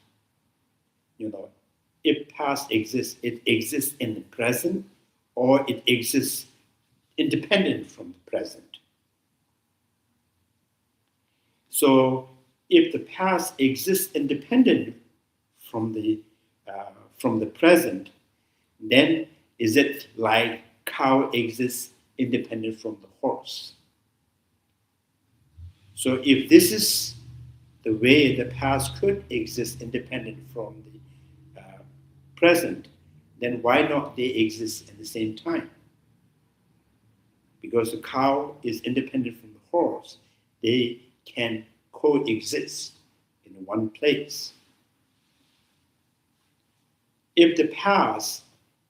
if past exists, it exists in the present or it exists independent from the present. So if the past exists independent from the present, then is it like cow exists independent from the horse? So if this is the way the past could exist independent from the present, then why not they exist at the same time? Because the cow is independent from the horse, they can coexist in one place. If the past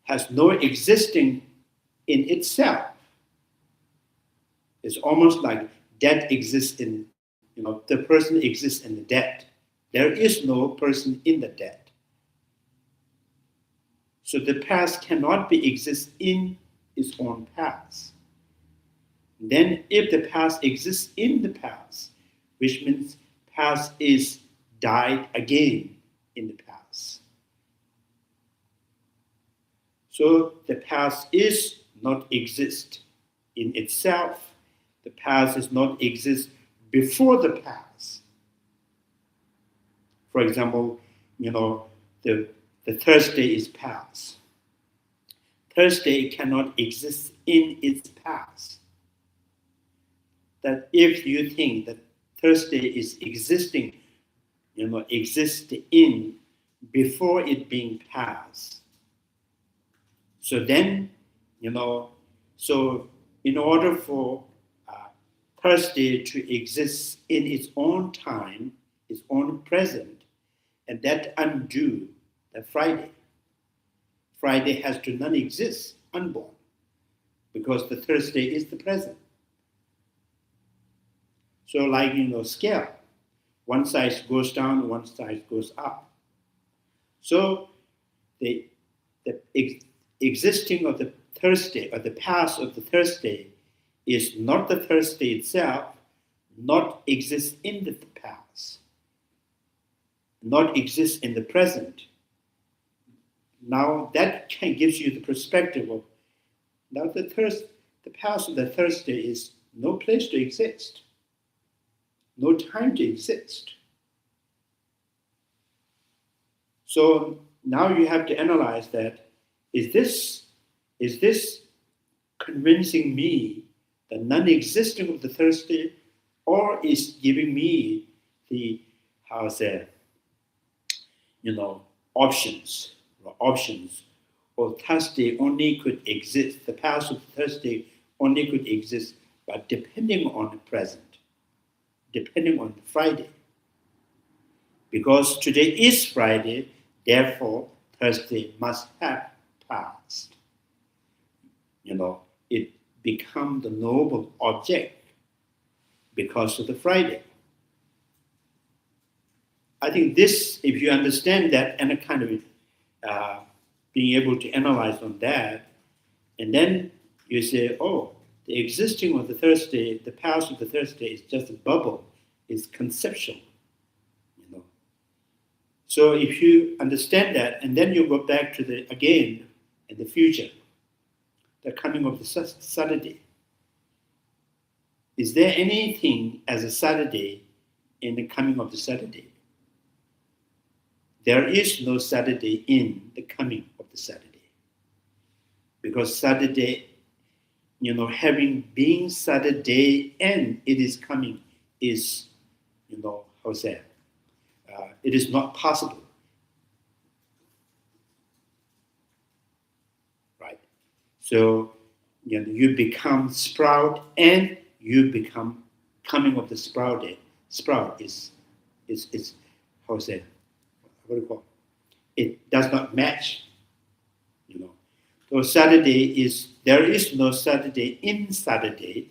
has no existing in itself, it's almost like death exists in, the person exists in the dead. There is no person in the dead. So the past cannot be exist in its own past. Then if the past exists in the past, which means past is died again in the past. So the past is not exist in itself. The past is not exist before the past. For example, the Thursday is past. Thursday cannot exist in its past. That if you think that Thursday is existing, exist in before it being past. So then, so in order for Thursday to exist in its own time, its own present, and that undo the Friday. Friday has to non-exist, unborn, because the Thursday is the present. So like, scale, one side goes down, one side goes up. So the existing of the Thursday, or the past of the Thursday, is not the Thursday itself, not exists in the past, not exists in the present. Now that gives you the perspective of, now the past of the Thursday is no place to exist, no time to exist. So now you have to analyze that, is this convincing me the non-existence of the Thursday, or is giving me the, options, or Thursday only could exist, the past of Thursday only could exist, but depending on the present, depending on the Friday. Because today is Friday, therefore Thursday must have passed. It become the noble object because of the Friday. I think this, if you understand that and a kind of being able to analyze on that, and then you say, oh, the existing of the Thursday, the past of the Thursday is just a bubble, it's conceptual. So if you understand that, and then you go back to the, again, in the future, the coming of the Saturday. Is there anything as a Saturday in the coming of the Saturday? There is no Saturday in the coming of the Saturday. Because Saturday, having been Saturday and it is coming is, it is not possible. Right? So, you become sprout and you become coming of the sprout. Sprout is what do you call it? It does not match. So Saturday is, there is no Saturday in Saturday,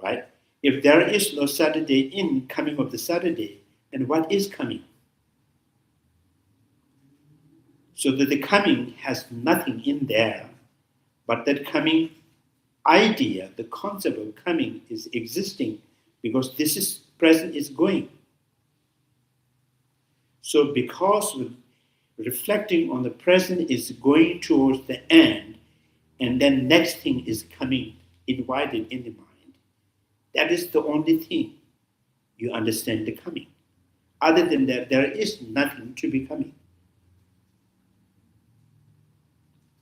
right? If there is no Saturday in coming of the Saturday, and what is coming? So that the coming has nothing in there, but that coming idea, the concept of coming is existing because this is present is going. So because reflecting on the present is going towards the end, and then next thing is coming invited in the mind, that is the only thing you understand the coming. Other than that, there is nothing to be coming.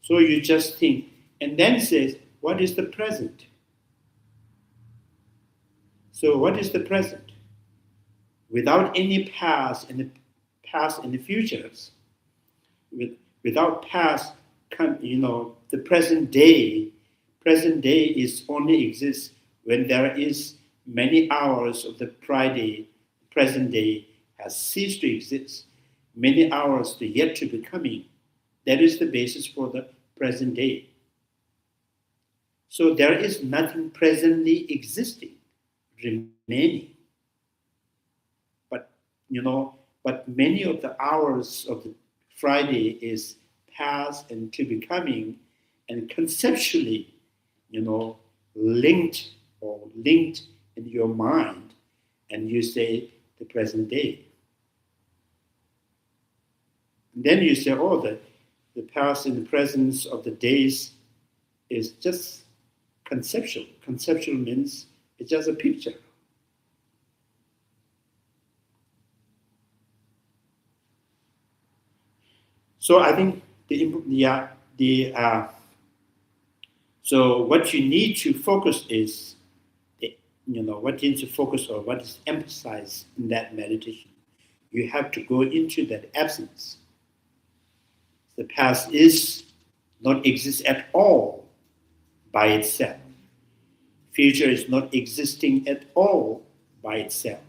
So you just think, and then says, what is the present? So what is the present? Without any past and the futures, without past, the present day is only exists when there is many hours of the Friday, present day has ceased to exist, many hours to yet to be coming. That is the basis for the present day. So there is nothing presently existing, remaining. But many of the hours of the Friday is past and to be coming, and conceptually, linked in your mind, and you say the present day. And then you say, oh, the past and the presence of the days is just conceptual. Conceptual means it's just a picture. So I think so what you need to focus is, what you need to focus on, what is emphasized in that meditation. You have to go into that absence. The past is not exist at all by itself. Future is not existing at all by itself.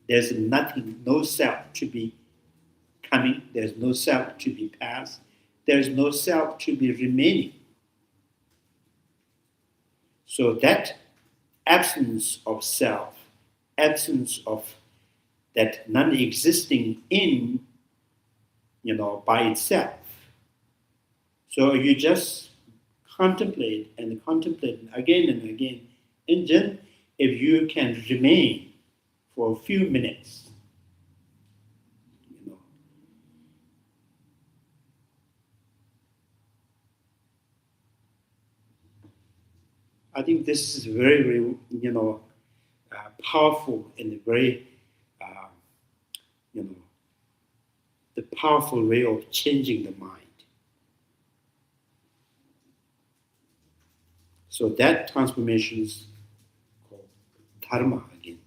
There's nothing, no self to be coming. There's no self to be past. There's no self to be remaining. So that absence of self, absence of that non-existing in, by itself. So you just contemplate and contemplate again and again. And then if you can remain for a few minutes, I think this is very, very, powerful and very, the powerful way of changing the mind. So that transformation is called dharma again.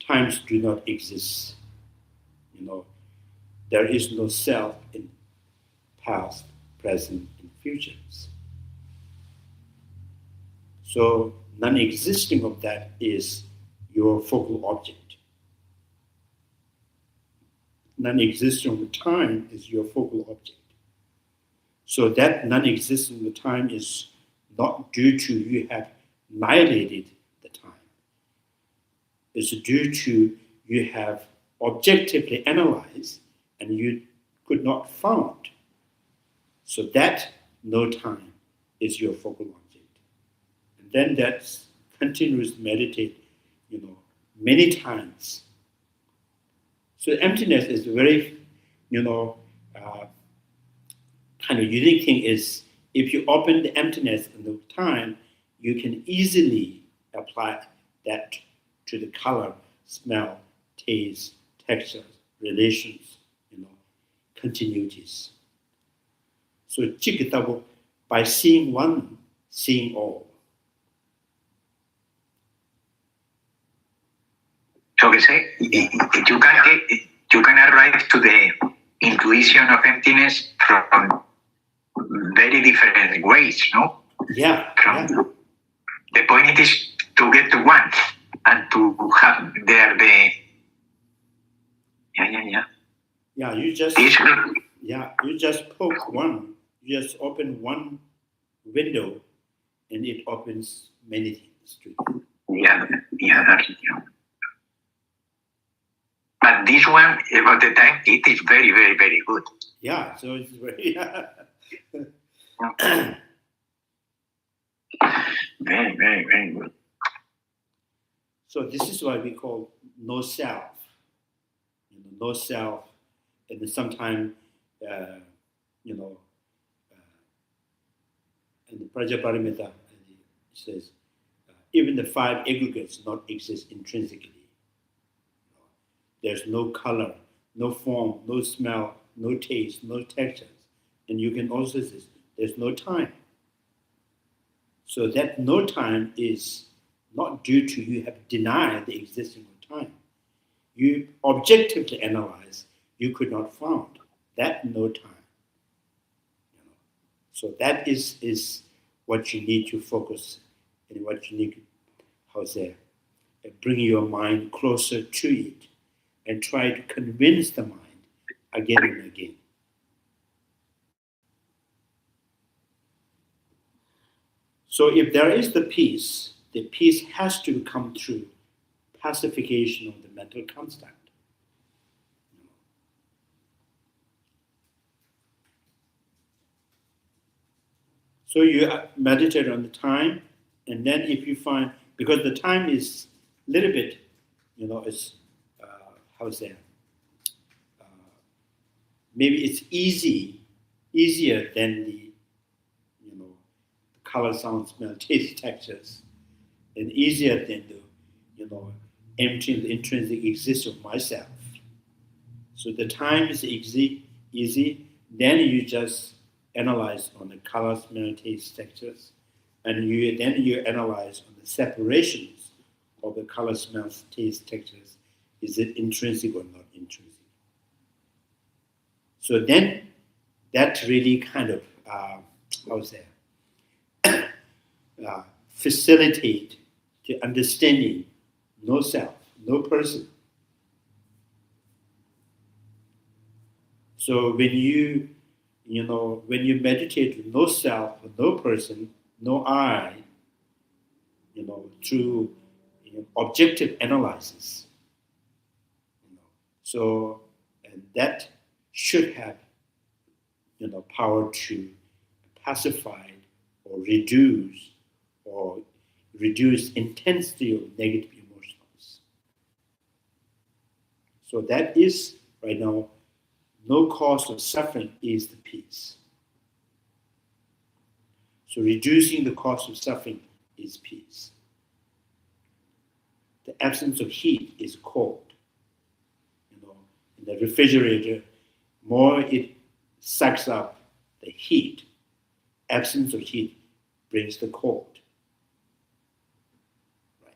Times do not exist. There is no self in past, present, and futures. So non-existing of that is your focal object. Non-existing of time is your focal object. So that non-existing of time is not due to you have annihilated the time. It's due to you have objectively analyzed and you could not found. So that no time is your focal object. And then that continues meditate, many times. So emptiness is very, kind of unique thing is if you open the emptiness in the time, you can easily apply that to the color, smell, taste, textures, relations, continuities. So Chikitabu, by seeing one, seeing all. So you say you can arrive to the intuition of emptiness from very different ways, no? Yeah. The point is to get to one and to have there the Yeah, you just poke one, you just open one window and it opens many things to you. But this one, about the time, it is very, very, very good. Yeah, so it's very... very, very, very good. So this is why we call no self. No self, and then sometimes, in the Prajaparamita, it says, even the five aggregates not exist intrinsically. There's no color, no form, no smell, no taste, no textures. And you can also say there's no time. So that no time is not due to you have denied the existence of time. You objectively analyze, you could not found that no time. So that is what you need to focus and what you need to, bring your mind closer to it and try to convince the mind again and again. So if there is the peace has to come through pacification of the mental construct. So you meditate on the time, and then if you find, because the time is a little bit, it's, how to say, maybe it's easier than the, color, sound, smell, taste, textures, and easier than the, emptying the intrinsic existence of myself. So the time is easy, then you just analyze on the color, smell, taste, textures, and then you analyze on the separations of the color, smell, taste, textures. Is it intrinsic or not intrinsic? So then that really kind of, facilitate the understanding no self, no person. So when you meditate with no self, no person, no I, through objective analysis, so and that should have, power to pacify or reduce intensity of negative emotions. So that is right now, no cause of suffering is the peace. So reducing the cause of suffering is peace. The absence of heat is cold. In the refrigerator, more it sucks up the heat. Absence of heat brings the cold. Right.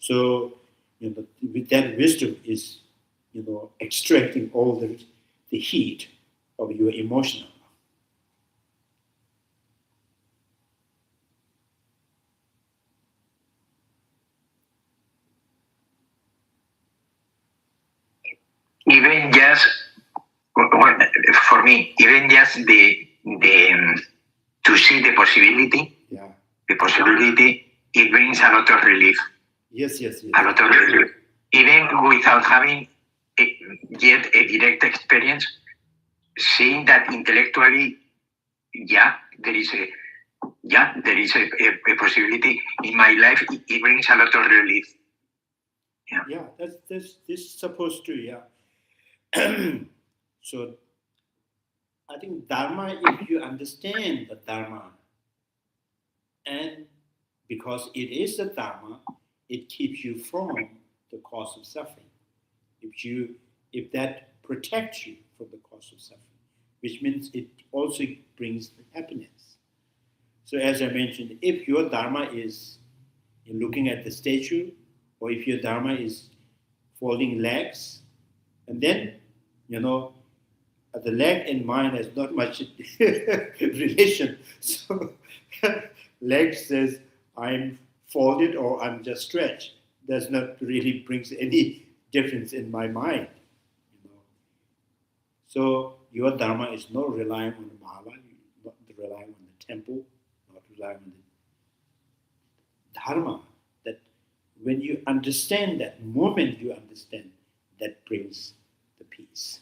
So, with that wisdom is, extracting all the heat of your emotional. Even just for me, even just the to see the possibility, it brings a lot of relief. Yes. A lot of relief, even without having yet a direct experience. Seeing that intellectually, there is a possibility in my life. It brings a lot of relief. Yeah, this is supposed to, So I think Dharma, if you understand the Dharma, and because it is the Dharma, it keeps you from the cause of suffering. If that protects you from the cause of suffering, which means it also brings happiness. So as I mentioned, if your Dharma is in looking at the statue, or if your Dharma is folding legs, and then, the leg and mind has not much relation. So leg says, I'm folded or I'm just stretched. Does not really brings any difference in my mind. So your Dharma is not relying on the mala, not relying on the temple, not relying on the Dharma. That when you understand that, moment you understand, that brings the peace.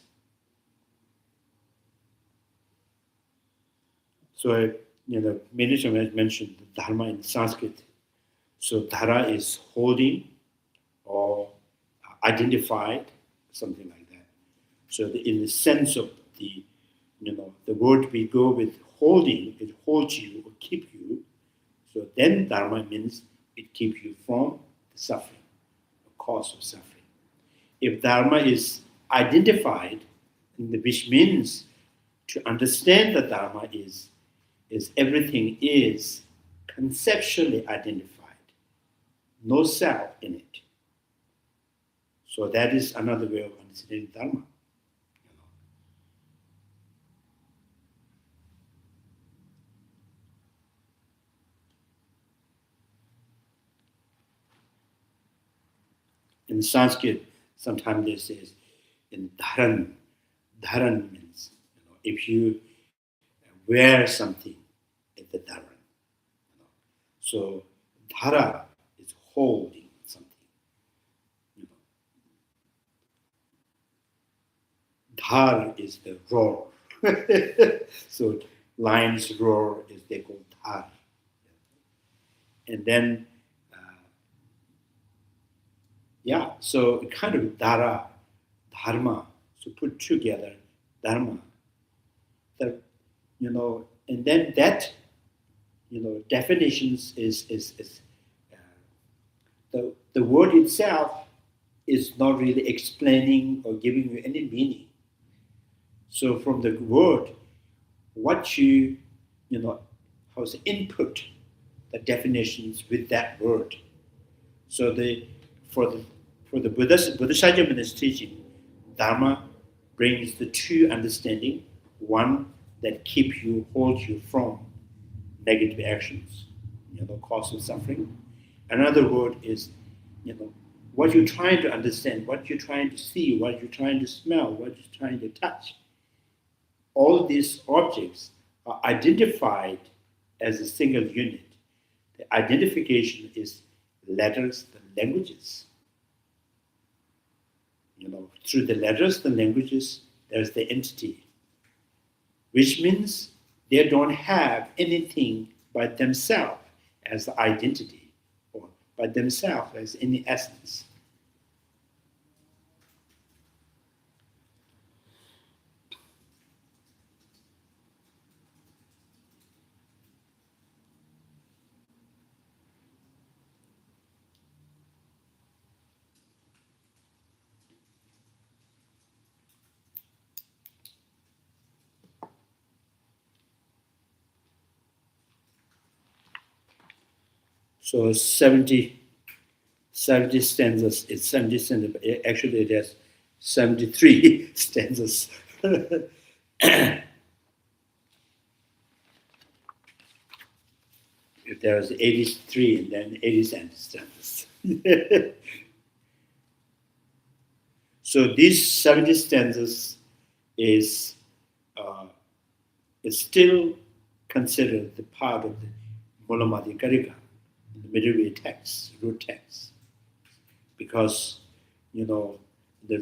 So, many times mentioned the Dharma in Sanskrit. So Dhara is holding or identified, something like that. So in the sense of the word we go with holding, it holds you or keep you. So then Dharma means it keeps you from the suffering, the cause of suffering. If Dharma is identified, which means to understand the Dharma is everything is conceptually identified, no self in it. So that is another way of understanding Dharma. In Sanskrit, sometimes they say in dharan. Dharan means if you wear something, it's the dharan. So dhara is holding something. Dhar is the roar. So lion's roar is they call dhar. And then, so kind of dharma, so put together dharma. And then that, definitions is the word itself is not really explaining or giving you any meaning. So from the word, what you how's the input, the definitions with that word. So for the Buddha-Shakyamuni teaching, Dharma brings the two understanding, one that holds you from negative actions, cause of suffering. Another word is, what you're trying to understand, what you're trying to see, what you're trying to smell, what you're trying to touch. All these objects are identified as a single unit. The identification is letters, the languages. Through the letters, the languages, there's the entity, which means they don't have anything by themselves as the identity or by themselves as any essence. So 70 stanzas, it's 70 stanzas, actually it has 73 stanzas. If there's 83 and then 80 stanzas. So these 70 stanzas is still considered the part of the Mulamadhikarika, the middle way text, root text, because the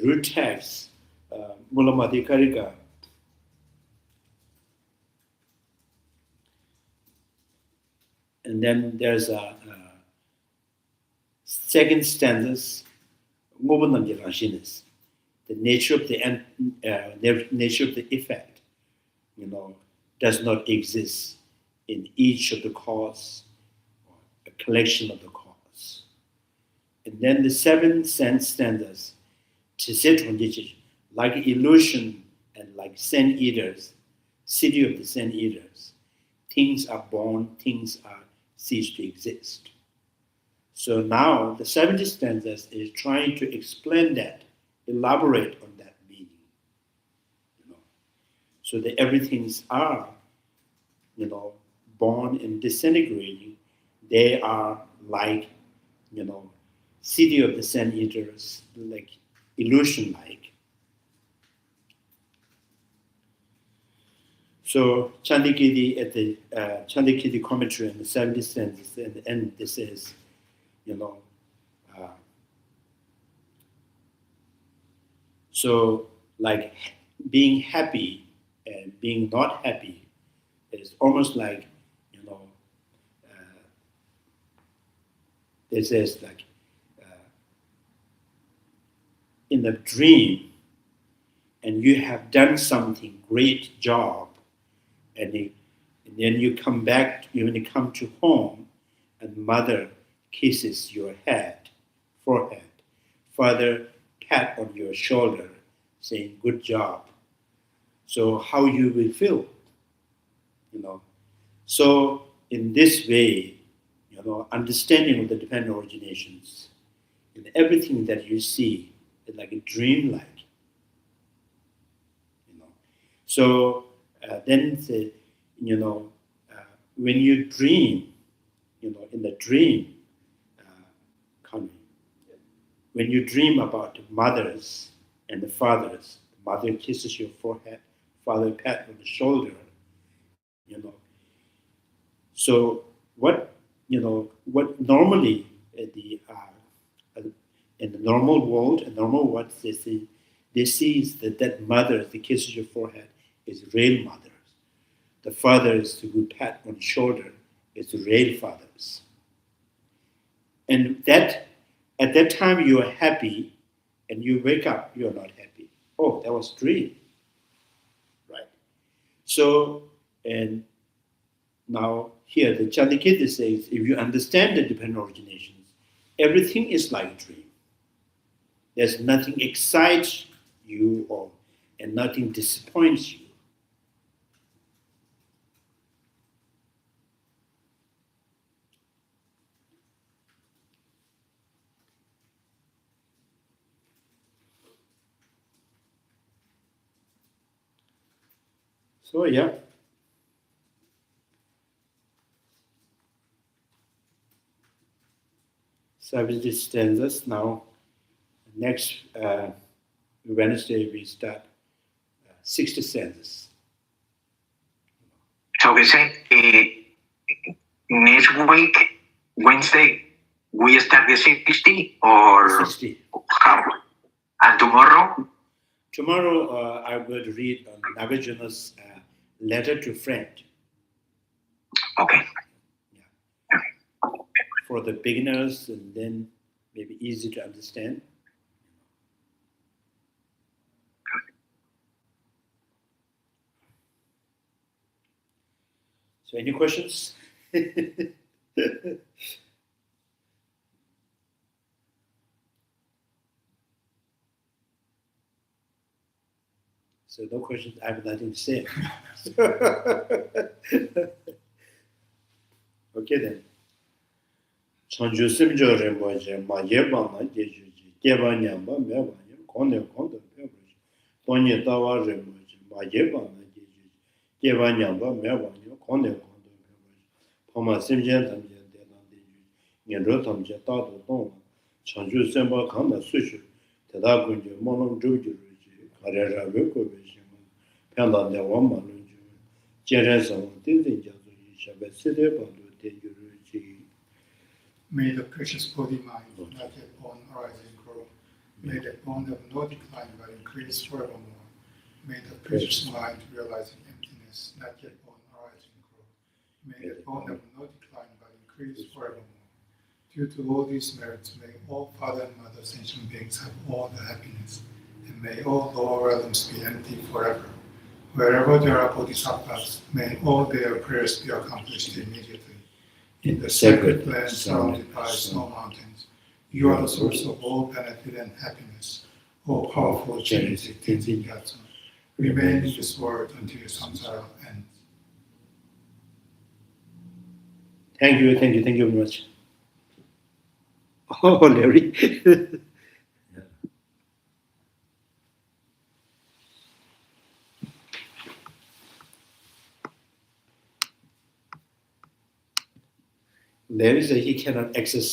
root text, Mulamadhikarika, and then there's a second stanzas, the nature of the effect, does not exist in each of the cause, or a collection of the cause. And then the 7 stanzas, like illusion and like sand eaters, city of the sand eaters, things are born, things are cease to exist. So now the 70 stanzas is trying to explain that, elaborate on that meaning. So that everything's are, born and disintegrating. They are like, city of the sand eaters, like illusion-like. So Chandikiri at the Chandikiri commentary in the 70 stanzas at the end, this is, so like being happy and being not happy is almost like, this is like in the dream, and you have done something great job, and then you come back, when you come to home, and mother kisses your forehead, father pat on your shoulder, saying good job. So how you will feel, So in this way, understanding of the dependent originations, and everything that you see is like a dream-like. So then when you dream, in the dream, when you dream about the mothers and the fathers, the mother kisses your forehead, father pat on the shoulder, So what normally in the normal world, what they see is that mother, the kisses your forehead, is real mothers. the father is the good pat on the shoulder, is the real fathers. And that at that time you are happy, and you wake up, you are not happy. Oh, that was a dream. Right. So, and now here the Chandikita says, if you understand the dependent originations, everything is like a dream. There's nothing excites you and nothing disappoints you. So yeah. So with these stanzas now, next Wednesday we start 60 stanzas. So we say next week, Wednesday, we start the 60 or 60. how? And tomorrow? Tomorrow I will read Nagarjuna's letter to friend. Okay. For the beginners, and then maybe easy to understand. So any questions? So no questions, I have nothing to say. Okay then. Chanju simjo rinpoche ma yeba na jejuji, jeba nyamba meba nyam, konde pebre. Tonye tawa rinpoche ma yeba na jejuji, jeba nyamba meba nyam, konde pebre. Pama simjen tamje dedan dejuji, nyenro tamje tato tongwa, chanju simba kanda sushu, teda kunje monom drupju ruji, karera weko beshima, penda dewa ma lunju, jeren sama tintin jazu yishabe side padu tenju ruji. May the precious body mind, not yet born, arise and grow. May the bond have no decline but increase forevermore. May the precious mind realizing emptiness, not yet born, arise and grow. May the bond have no decline but increase forevermore. Due to all these merits, may all father and mother sentient beings have all the happiness, and may all lower realms be empty forever. Wherever there are bodhisattvas, may all their prayers be accomplished immediately. In the sacred land surrounded by snow mountains, you are the source of all benefit and happiness, O powerful genetic Tenzin Gyatso. Remain in this world until samsara ends. Thank you very much. Oh, Larry. Larry said he cannot access